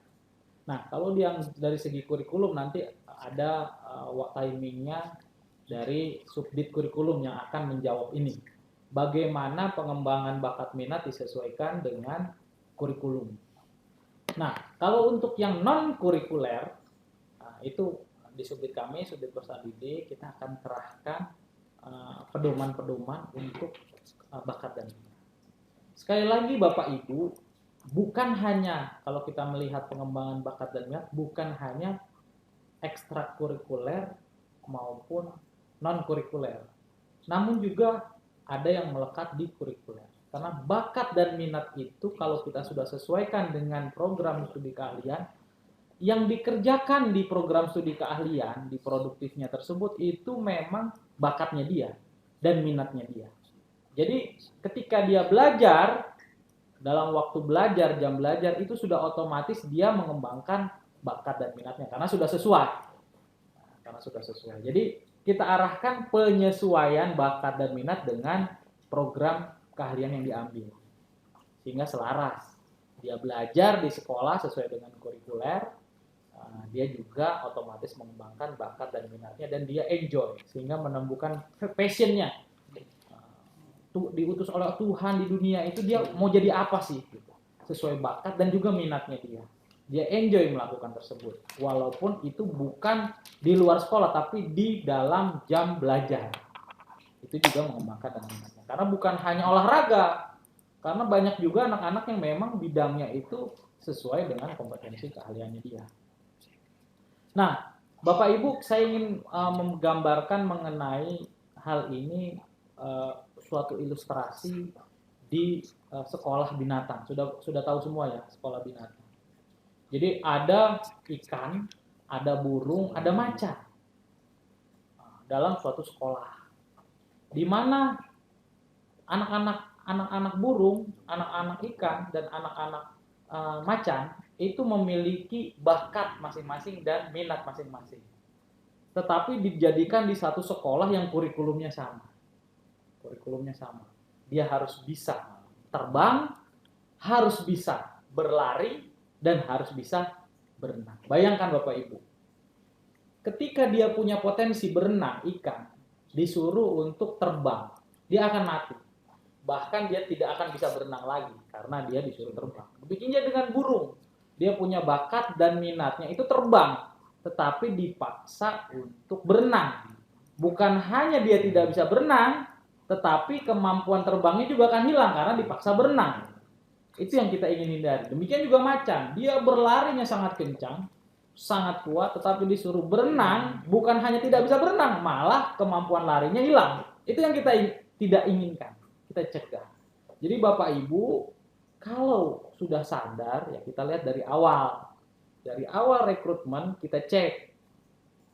Nah, kalau yang dari segi kurikulum nanti ada timingnya dari subdit kurikulum yang akan menjawab ini. Bagaimana pengembangan bakat minat disesuaikan dengan kurikulum. Nah, kalau untuk yang non kurikuler, itu di subdit kami, subdit peserta didik, kita akan kerahkan pedoman-pedoman untuk bakat dan minat. Sekali lagi Bapak Ibu, bukan hanya kalau kita melihat pengembangan bakat dan minat, bukan hanya ekstrakurikuler maupun non kurikuler, namun juga ada yang melekat di kurikuler. Karena bakat dan minat itu kalau kita sudah sesuaikan dengan program studi keahlian, yang dikerjakan di program studi keahlian, di produktifnya tersebut itu memang bakatnya dia dan minatnya dia. Jadi ketika dia belajar, dalam waktu belajar, jam belajar itu sudah otomatis dia mengembangkan bakat dan minatnya karena sudah sesuai. Jadi kita arahkan penyesuaian bakat dan minat dengan program keahlian yang diambil. Sehingga selaras. Dia belajar di sekolah sesuai dengan kurikuler, dia juga otomatis mengembangkan bakat dan minatnya dan dia enjoy sehingga menemukan passionnya. Diutus oleh Tuhan di dunia itu dia mau jadi apa sih gitu. Sesuai bakat dan juga minatnya dia enjoy melakukan tersebut walaupun itu bukan di luar sekolah tapi di dalam jam belajar. Itu juga mengembangkan dan minatnya karena bukan hanya olahraga, karena banyak juga anak-anak yang memang bidangnya itu sesuai dengan kompetensi keahliannya dia. Nah, Bapak Ibu, saya ingin menggambarkan mengenai hal ini suatu ilustrasi di sekolah binatang. Sudah tahu semua ya, sekolah binatang. Jadi ada ikan, ada burung, ada macan dalam suatu sekolah. Di mana anak-anak burung, anak-anak ikan dan anak-anak macan itu memiliki bakat masing-masing dan minat masing-masing. Tetapi dijadikan di satu sekolah yang kurikulumnya sama. Dia harus bisa terbang, harus bisa berlari, dan harus bisa berenang. Bayangkan Bapak Ibu. Ketika dia punya potensi berenang, ikan, disuruh untuk terbang, dia akan mati. Bahkan dia tidak akan bisa berenang lagi karena dia disuruh terbang. Demikian dengan burung. Dia punya bakat dan minatnya itu terbang, tetapi dipaksa untuk berenang. Bukan hanya dia tidak bisa berenang, tetapi kemampuan terbangnya juga akan hilang karena dipaksa berenang. Itu yang kita ingin hindari. Demikian juga macan, dia berlarinya sangat kencang, sangat kuat, tetapi disuruh berenang, bukan hanya tidak bisa berenang, malah kemampuan larinya hilang. Itu yang kita tidak inginkan, kita cegah. Jadi Bapak Ibu, kalau sudah sadar, ya kita lihat dari awal. Dari awal rekrutmen kita cek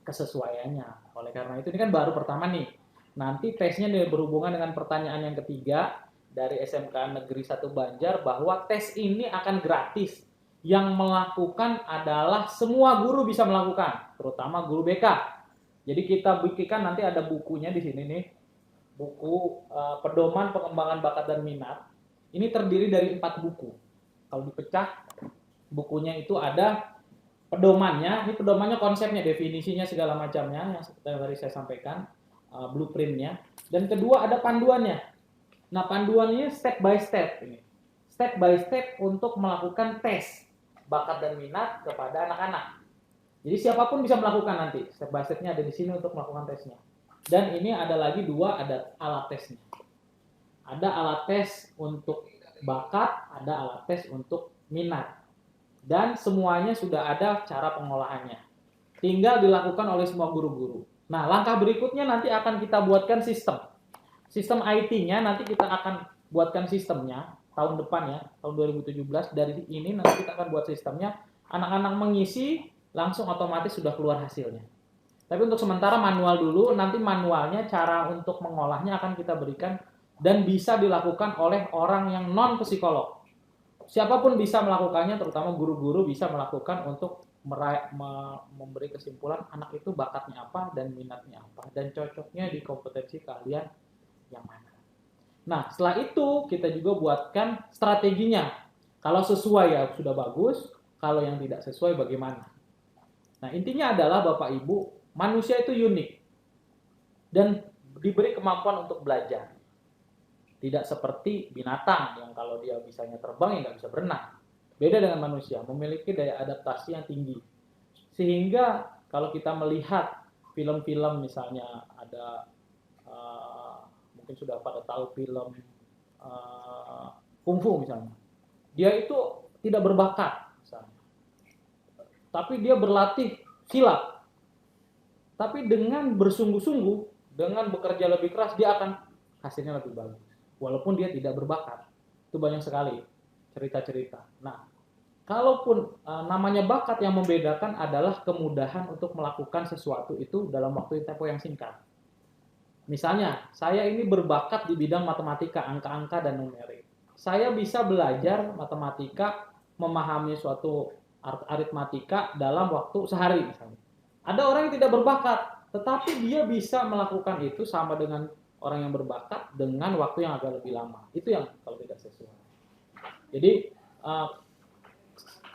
kesesuaiannya. Oleh karena itu, ini kan baru pertama nih. Nanti tesnya berhubungan dengan pertanyaan yang ketiga dari SMK Negeri 1 Banjar bahwa tes ini akan gratis. Yang melakukan adalah semua guru bisa melakukan, terutama guru BK. Jadi kita bikinkan nanti ada bukunya di sini nih. Buku pedoman pengembangan bakat dan minat. Ini terdiri dari 4 buku. Kalau dipecah, bukunya itu ada pedomannya. Ini pedomannya, konsepnya, definisinya, segala macamnya yang tadi saya sampaikan, blueprintnya. Dan kedua ada panduannya. Nah, panduannya step by step ini. Step by step untuk melakukan tes bakat dan minat kepada anak-anak. Jadi siapapun bisa melakukan nanti. Step by stepnya ada di sini untuk melakukan tesnya. Dan ini ada lagi 2, ada alat tesnya. Ada alat tes untuk bakat, ada alat tes untuk minat. Dan semuanya sudah ada cara pengolahannya. Tinggal dilakukan oleh semua guru-guru. Nah, langkah berikutnya nanti akan kita buatkan sistem. Sistem IT-nya nanti kita akan buatkan sistemnya tahun depan ya, tahun 2017. Dari ini nanti kita akan buat sistemnya, anak-anak mengisi langsung otomatis sudah keluar hasilnya. Tapi untuk sementara manual dulu, nanti manualnya cara untuk mengolahnya akan kita berikan dan bisa dilakukan oleh orang yang non psikolog. Siapapun bisa melakukannya, terutama guru-guru bisa melakukan untuk memberi kesimpulan anak itu bakatnya apa dan minatnya apa dan cocoknya di kompetensi kalian yang mana. Nah, setelah itu kita juga buatkan strateginya. Kalau sesuai ya sudah bagus, kalau yang tidak sesuai bagaimana. Nah, intinya adalah Bapak Ibu, manusia itu unik dan diberi kemampuan untuk belajar. Tidak seperti binatang yang kalau dia bisanya terbang ya nggak bisa berenang. Beda dengan manusia, memiliki daya adaptasi yang tinggi. Sehingga kalau kita melihat film-film misalnya ada, mungkin sudah pada tahu film kungfu misalnya. Dia itu tidak berbakat misalnya. Tapi dia berlatih silat. Tapi dengan bersungguh-sungguh, dengan bekerja lebih keras, dia akan hasilnya lebih bagus. Walaupun dia tidak berbakat. Itu banyak sekali cerita-cerita. Nah, kalaupun namanya bakat, yang membedakan adalah kemudahan untuk melakukan sesuatu itu dalam waktu tempo yang singkat. Misalnya, saya ini berbakat di bidang matematika, angka-angka dan numerik. Saya bisa belajar matematika, memahami suatu aritmatika dalam waktu sehari misalnya. Ada orang yang tidak berbakat, tetapi dia bisa melakukan itu sama dengan orang yang berbakat dengan waktu yang agak lebih lama. Itu yang kalau tidak sesuai. Jadi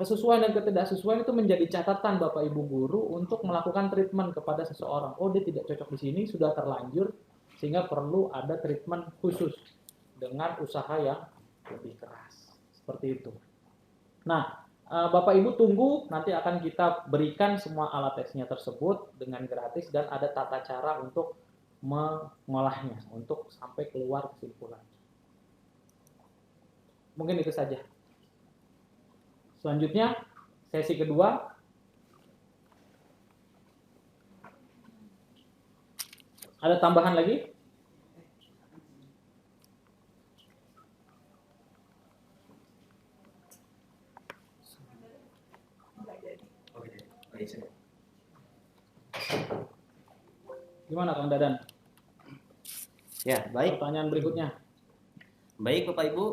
kesesuaian dan ketidaksesuaian itu menjadi catatan Bapak Ibu guru untuk melakukan treatment kepada seseorang. Oh, dia tidak cocok di sini, sudah terlanjur, sehingga perlu ada treatment khusus dengan usaha yang lebih keras. Seperti itu. Nah, Bapak Ibu tunggu, nanti akan kita berikan semua alat tesnya tersebut dengan gratis dan ada tata cara untuk mengolahnya, untuk sampai keluar kesimpulan. Mungkin itu saja. Selanjutnya, sesi kedua. Ada tambahan lagi? Gimana Kang Dadan? Ya, baik. Pertanyaan berikutnya. Baik Bapak Ibu,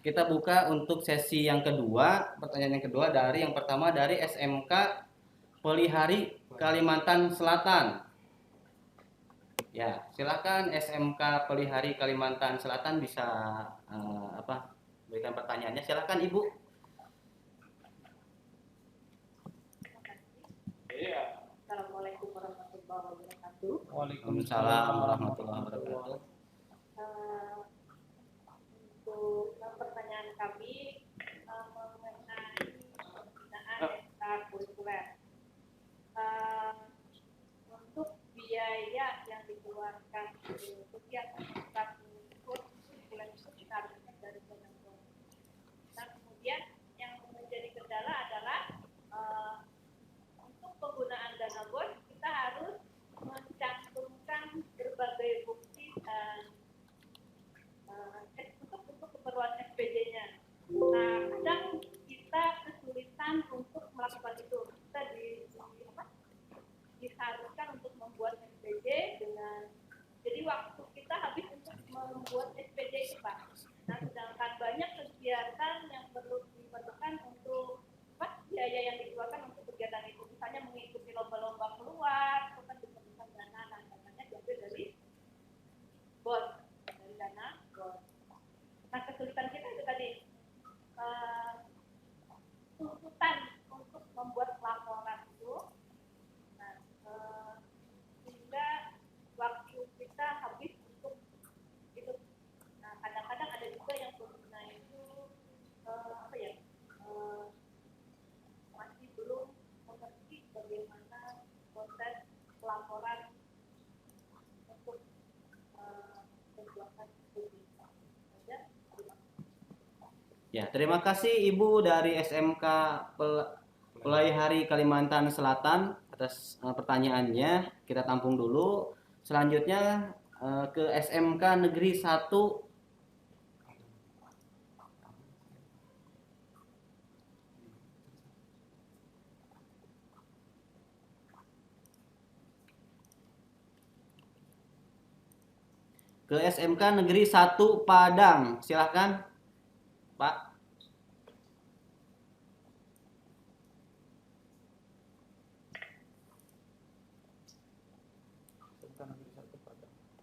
kita buka untuk sesi yang kedua. Pertanyaan yang kedua dari yang pertama dari SMK Pelihari Kalimantan Selatan. Ya, silakan SMK Pelihari Kalimantan Selatan bisa berikan pertanyaannya. Silakan Ibu. Assalamualaikum warahmatullahi wabarakatuh. Waalaikumsalam warahmatullahi wabarakatuh. Untuk pertanyaan kami mengenai pembinaan ekstrakurikuler. Untuk biaya yang dikeluarkan untuk kegiatan ekstrakurikuler itu kita harusnya dari dana bos. Nah, kemudian yang menjadi kendala adalah untuk penggunaan dana bos kita harus mencantumkan berbagai bukti dan untuk keperluan SPJ-nya. Nah, kadang kita kesulitan untuk melakukan itu. Kita diharuskan untuk membuat SPJ dengan, jadi waktu kita habis untuk membuat SPJ itu Pak. Nah, sedangkan banyak kegiatan yang perlu diperlukan untuk biaya yang dikeluarkan untuk kegiatan itu. Misalnya mengikuti lomba-lomba keluar, itu kan diperlukan dana, nah dananya diambil dari BOS, dari dana BOS. Nah, kesulitan kita itu tadi tuntutan untuk membuat laporan itu. Nah, sehingga waktu kita habis untuk itu. Nah, kadang-kadang ada juga yang pengguna itu masih belum mengerti bagaimana proses pelaporan untuk perbuatan publik. Ya, terima kasih Ibu dari SMK Pelihari Kalimantan Selatan atas pertanyaannya. Kita tampung dulu. Selanjutnya ke SMK Negeri 1 ke SMK Negeri 1 Padang. Silahkan, Pak.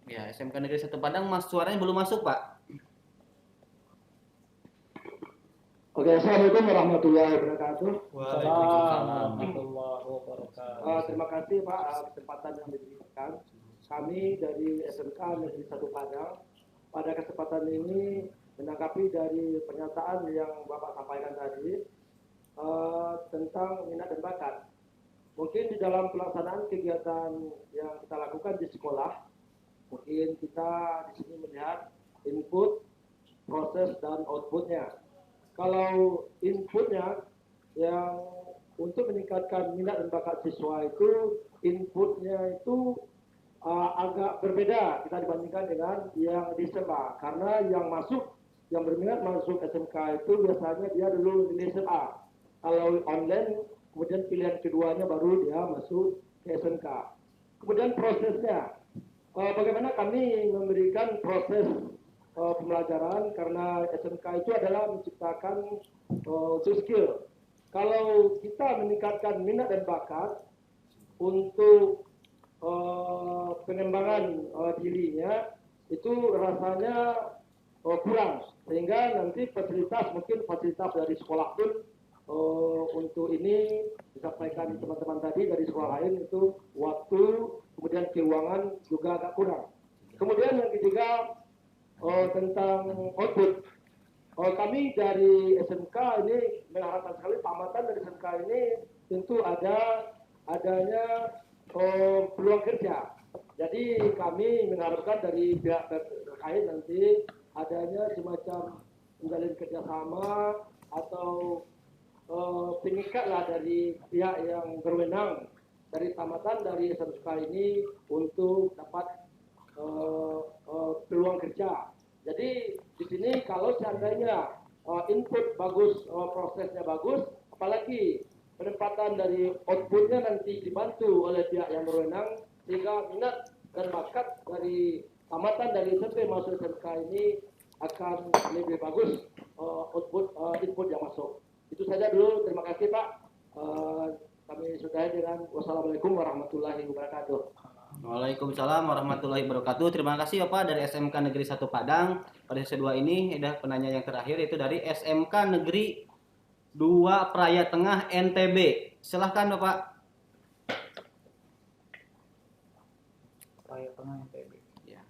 Ya, SMK Negeri 1 Padang, Mas, suaranya belum masuk, Pak. Oke, assalamualaikum warahmatullahi wabarakatuh. Waalaikumsalam warahmatullahi wabarakatuh. Terima kasih Pak kesempatan yang diberikan. Kami dari SMK Negeri 1 Padang pada kesempatan ini menanggapi dari pernyataan yang Bapak sampaikan tadi tentang minat dan bakat. Mungkin di dalam pelaksanaan kegiatan yang kita lakukan di sekolah, mungkin kita di sini melihat input, proses, dan outputnya. Kalau inputnya yang untuk meningkatkan minat dan bakat siswa itu, inputnya itu agak berbeda kita dibandingkan dengan yang di SMA. Karena yang berminat masuk SMK itu biasanya dia dulu di SMA. Kalau online, kemudian pilihan keduanya baru dia masuk ke SMK. Kemudian prosesnya, bagaimana kami memberikan proses pembelajaran, karena SMK itu adalah menciptakan soft skill. Kalau kita meningkatkan minat dan bakat untuk pengembangan dirinya, itu rasanya kurang, sehingga nanti mungkin fasilitas dari sekolah pun untuk ini disampaikan teman-teman tadi dari sekolah lain itu waktu, kemudian keuangan juga agak kurang. Kemudian yang ketiga tentang output. Kami dari SMK ini mengharapkan sekali tamatan dari SMK ini tentu adanya peluang kerja. Jadi kami mengharapkan dari pihak terkait nanti adanya semacam menjalin kerjasama atau pengikat lah dari pihak yang berwenang dari tamatan dari SMK ini untuk dapat peluang kerja. Jadi di sini kalau seandainya input bagus, prosesnya bagus, apalagi penempatan dari outputnya nanti dibantu oleh pihak yang berwenang, sehingga minat dan bakat dari tamatan dari SMP masuk SMK ini akan lebih bagus input yang masuk. Itu saja dulu, terima kasih Pak. Kami sudahi dengan wassalamualaikum warahmatullahi wabarakatuh. Waalaikumsalam warahmatullahi wabarakatuh. Terima kasih Bapak dari SMK Negeri 1 Padang. Pada sesi 2 ini ada penanya yang terakhir, yaitu dari SMK Negeri 2 Praia Tengah NTB. Silahkan Bapak. Praia Tengah NTB. Ya.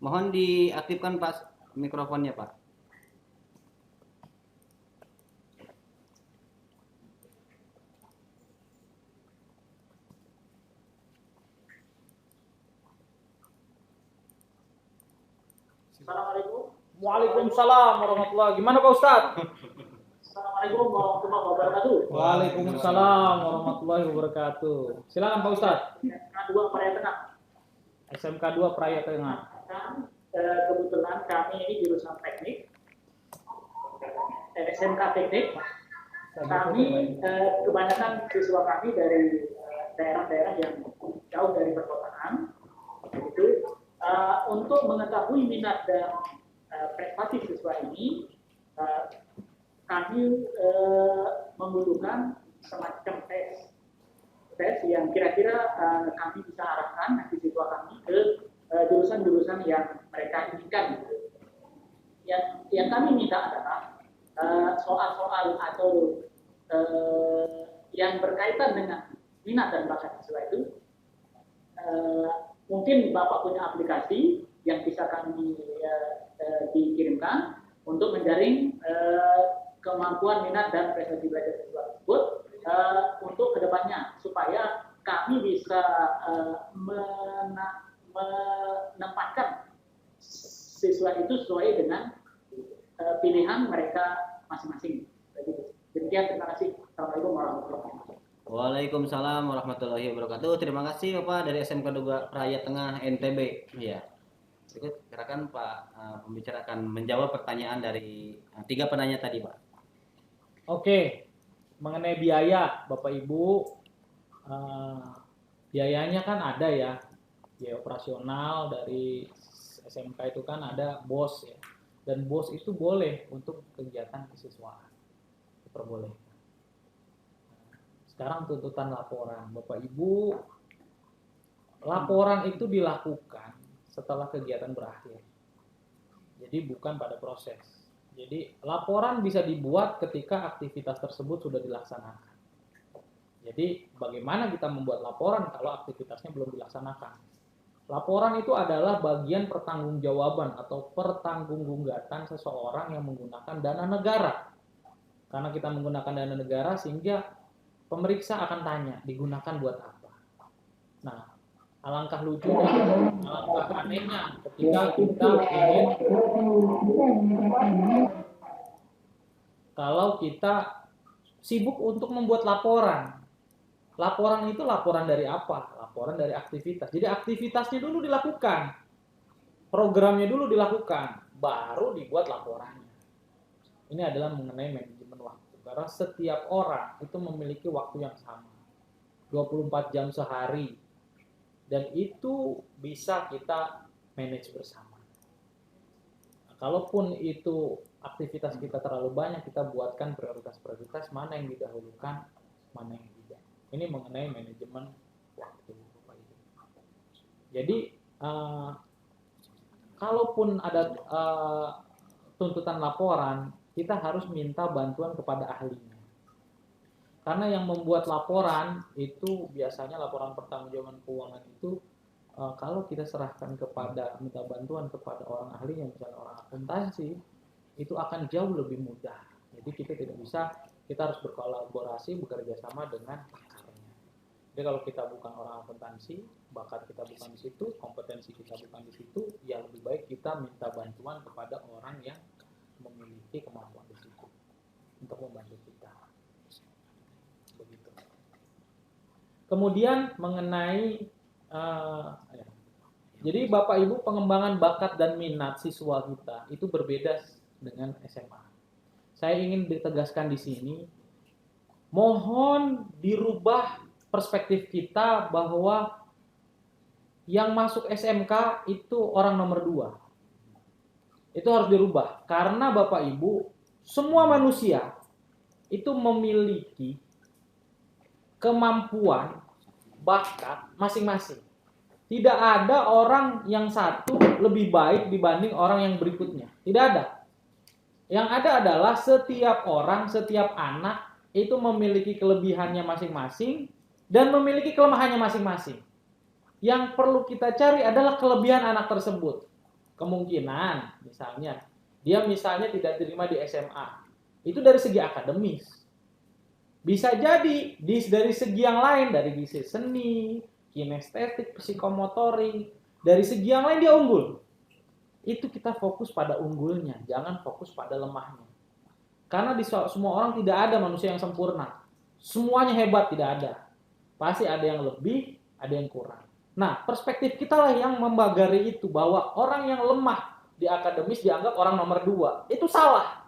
Mohon diaktifkan Pak mikrofonnya Pak. Assalamualaikum. Waalaikumsalam warahmatullahi wabarakatuh. Gimana Pak Ustadz? Assalamualaikum warahmatullahi wabarakatuh. Waalaikumsalam warahmatullahi wabarakatuh. Silakan Pak Ustadz. SMK 2 Praia Tengah. SMK 2 Praia Tengah. Kebetulan kami ini jurusan teknik, SMK teknik. Kami kebanyakan siswa kami dari daerah-daerah yang jauh dari perkotaan. Itu untuk mengetahui minat dan prestasi siswa ini, kami membutuhkan semacam tes yang kira-kira kami bisa arahkan nanti siswa kami ke jurusan-jurusan yang mereka inginkan. Yang kami minta adalah soal-soal atau yang berkaitan dengan minat dan bakat siswa itu. Mungkin Bapak punya aplikasi yang bisa kami dikirimkan untuk menjaring kemampuan minat dan prestasi belajar siswa tersebut untuk kedepannya, supaya kami bisa menempatkan siswa itu sesuai dengan pilihan mereka masing-masing. Demikian, terima kasih. Assalamualaikum warahmatullahi wabarakatuh. Waalaikumsalam warahmatullahi wabarakatuh. Terima kasih Bapak dari SMK 2 Praia Tengah NTB. Ya. Berikut silakan Pak pembicara akan menjawab pertanyaan dari 3 penanya tadi, Pak. Oke, mengenai biaya, Bapak Ibu, biayanya kan ada ya, biaya operasional dari SMK itu kan ada BOS ya, dan BOS itu boleh untuk kegiatan kesiswaan, diperbolehkan. Sekarang tuntutan laporan, Bapak Ibu, laporan itu dilakukan setelah kegiatan berakhir, jadi bukan pada proses. Jadi laporan bisa dibuat ketika aktivitas tersebut sudah dilaksanakan. Jadi bagaimana kita membuat laporan kalau aktivitasnya belum dilaksanakan? Laporan itu adalah bagian pertanggungjawaban atau pertanggunggunggatan seseorang yang menggunakan dana negara. Karena kita menggunakan dana negara sehingga pemeriksa akan tanya digunakan buat apa. Nah, alangkah lucunya, alangkah anehnya ketika kita ingin, kalau kita sibuk untuk membuat laporan. Laporan itu laporan dari apa? Laporan dari aktivitas. Jadi aktivitasnya dulu dilakukan, programnya dulu dilakukan, baru dibuat laporannya. Ini adalah mengenai manajemen waktu. Karena setiap orang itu memiliki waktu yang sama, 24 jam sehari, dan itu bisa kita manage bersama. Nah, kalaupun itu aktivitas kita terlalu banyak, kita buatkan prioritas-prioritas mana yang didahulukan, mana yang tidak. Ini mengenai manajemen waktu. Jadi kalaupun ada tuntutan laporan, kita harus minta bantuan kepada ahlinya. Karena yang membuat laporan itu biasanya laporan pertanggungjawaban keuangan itu kalau kita serahkan kepada, minta bantuan kepada orang ahli yang misalnya orang akuntansi, itu akan jauh lebih mudah. Jadi kita tidak bisa, kita harus berkolaborasi, bekerja sama dengan pakarnya. Jadi kalau kita bukan orang akuntansi, bakat kita bukan di situ, kompetensi kita bukan di situ, ya lebih baik kita minta bantuan kepada orang yang memiliki kemampuan di situ untuk membantu kita. Begitu. Kemudian mengenai jadi Bapak Ibu, pengembangan bakat dan minat siswa kita itu berbeda dengan SMA. Saya ingin ditegaskan di sini, mohon dirubah perspektif kita bahwa yang masuk SMK itu orang nomor 2. Itu harus dirubah, karena Bapak Ibu, semua manusia itu memiliki kemampuan, bakat masing-masing. Tidak ada orang yang satu lebih baik dibanding orang yang berikutnya. Tidak ada. Yang ada adalah setiap orang, setiap anak itu memiliki kelebihannya masing-masing dan memiliki kelemahannya masing-masing. Yang perlu kita cari adalah kelebihan anak tersebut. Kemungkinan misalnya, dia misalnya tidak diterima di SMA. Itu dari segi akademis. Bisa jadi dari segi yang lain, dari segi seni, kinestetik, psikomotorik, dari segi yang lain dia unggul. Itu kita fokus pada unggulnya, jangan fokus pada lemahnya. Karena di semua orang tidak ada manusia yang sempurna. Semuanya hebat, tidak ada. Pasti ada yang lebih, ada yang kurang. Nah, perspektif kita lah yang membagari itu, bahwa orang yang lemah di akademis dianggap orang nomor 2. Itu salah.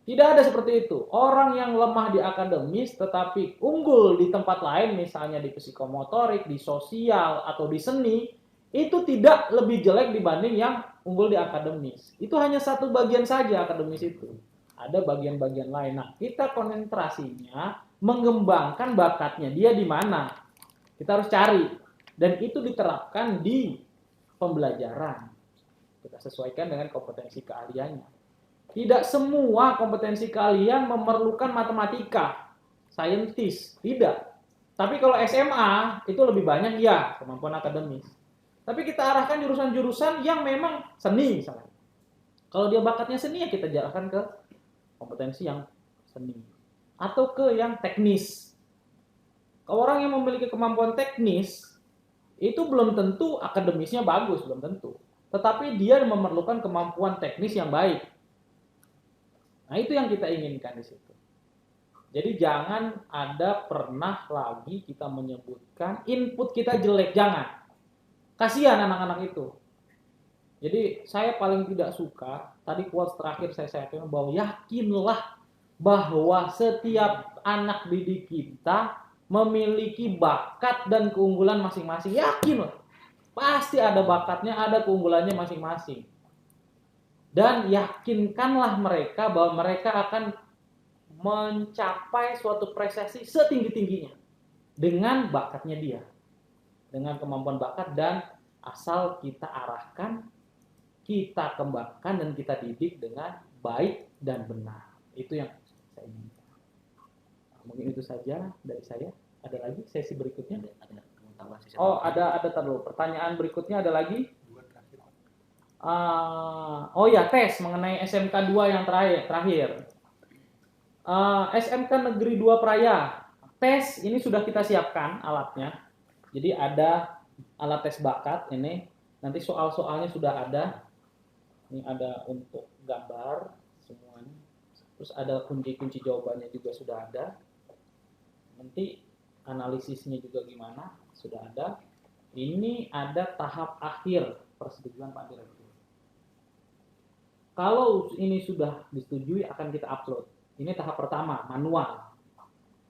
Tidak ada seperti itu. Orang yang lemah di akademis tetapi unggul di tempat lain, misalnya di psikomotorik, di sosial, atau di seni, itu tidak lebih jelek dibanding yang unggul di akademis. Itu hanya satu bagian saja akademis itu. Ada bagian-bagian lain. Nah, kita konsentrasinya mengembangkan bakatnya. Dia di mana? Kita harus cari. Dan itu diterapkan di pembelajaran. Kita sesuaikan dengan kompetensi keahliannya. Tidak semua kompetensi kalian memerlukan matematika, saintis, tidak. Tapi kalau SMA itu lebih banyak ya kemampuan akademis. Tapi kita arahkan jurusan-jurusan yang memang seni misalnya. Kalau dia bakatnya seni ya kita arahkan ke kompetensi yang seni. Atau ke yang teknis. Kalau orang yang memiliki kemampuan teknis itu belum tentu akademisnya bagus, belum tentu. Tetapi dia memerlukan kemampuan teknis yang baik. Nah, itu yang kita inginkan di situ. Jadi jangan ada pernah lagi kita menyebutkan input kita jelek, jangan. Kasihan anak-anak itu. Jadi saya paling tidak suka, tadi quotes terakhir saya sampaikan bahwa yakinlah bahwa setiap anak didik kita memiliki bakat dan keunggulan masing-masing. Yakinlah, pasti ada bakatnya, ada keunggulannya masing-masing. Dan yakinkanlah mereka bahwa mereka akan mencapai suatu prestasi setinggi-tingginya dengan bakatnya dia, dengan kemampuan bakat, dan asal kita arahkan, kita kembangkan, dan kita didik dengan baik dan benar. Itu yang saya inginkan. Mungkin itu saja dari saya. Ada lagi sesi berikutnya? Oh, ada terlalu. Pertanyaan berikutnya ada lagi? Oh ya, tes mengenai SMK 2 yang terakhir. SMK Negeri 2 Praia. Tes ini sudah kita siapkan alatnya. Jadi ada alat tes bakat ini. Nanti soal-soalnya sudah ada. Ini ada untuk gambar semuanya. Terus ada kunci-kunci jawabannya juga sudah ada. Nanti analisisnya juga gimana sudah ada. Ini ada tahap akhir persetujuan Pak Direktur. Kalau ini sudah disetujui akan kita upload. Ini tahap pertama, manual.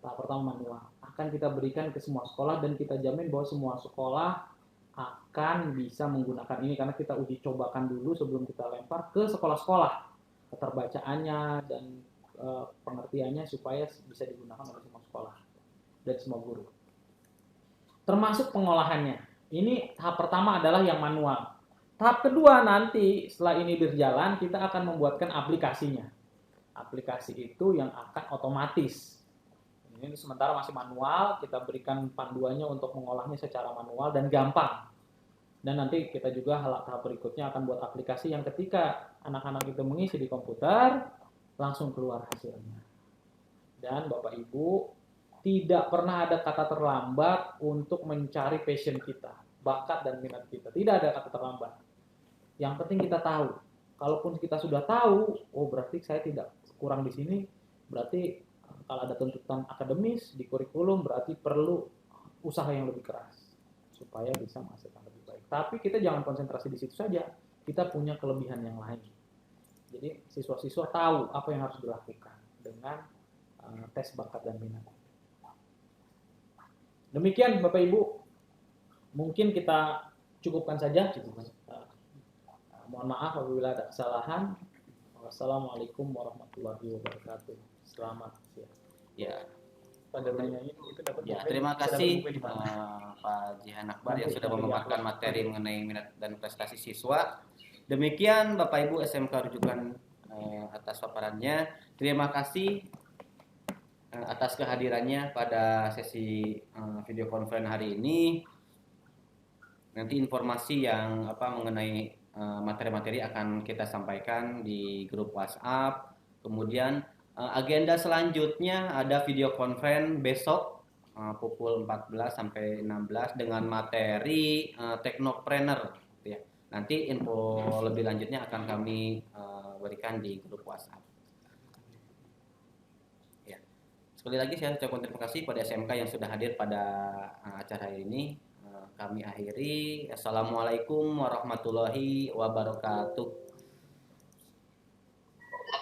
Tahap pertama manual. Akan kita berikan ke semua sekolah dan kita jamin bahwa semua sekolah akan bisa menggunakan ini karena kita uji cobakan dulu sebelum kita lempar ke sekolah-sekolah. Keterbacaannya dan pengertiannya supaya bisa digunakan oleh semua sekolah dan semua guru. Termasuk pengolahannya. Ini tahap pertama adalah yang manual. Tahap kedua nanti setelah ini berjalan kita akan membuatkan aplikasinya. Aplikasi itu yang akan otomatis. Ini sementara masih manual, kita berikan panduannya untuk mengolahnya secara manual dan gampang. Dan nanti kita juga tahap berikutnya akan buat aplikasi yang ketika anak-anak itu mengisi di komputer, langsung keluar hasilnya. Dan Bapak Ibu, tidak pernah ada kata terlambat untuk mencari passion kita, bakat dan minat kita. Tidak ada kata terlambat. Yang penting kita tahu. Kalaupun kita sudah tahu, oh berarti saya tidak kurang di sini, berarti kalau ada tuntutan akademis di kurikulum berarti perlu usaha yang lebih keras supaya bisa menghasilkan lebih baik. Tapi kita jangan konsentrasi di situ saja. Kita punya kelebihan yang lain. Jadi siswa-siswa tahu apa yang harus dilakukan dengan tes bakat dan minat. Demikian Bapak Ibu. Mungkin kita cukupkan saja. Mohon maaf apabila ada kesalahan. Wassalamualaikum warahmatullahi wabarakatuh. Selamat siang. Ya. Ya, terima kasih Pak Jihan Akbar yang sudah memaparkan materi mengenai minat dan prestasi siswa. Demikian Bapak Ibu SMK rujukan atas paparannya. Terima kasih atas kehadirannya pada sesi video conference hari ini. Nanti informasi yang mengenai materi-materi akan kita sampaikan di grup WhatsApp. Kemudian agenda selanjutnya ada video conference besok pukul 14 sampai 16 dengan materi teknopreneur. Ya. Nanti info lebih lanjutnya akan kami berikan di grup WhatsApp. Ya. Sekali lagi saya ucapkan terima kasih pada SMK yang sudah hadir pada acara ini. Kami akhiri. Assalamualaikum warahmatullahi wabarakatuh.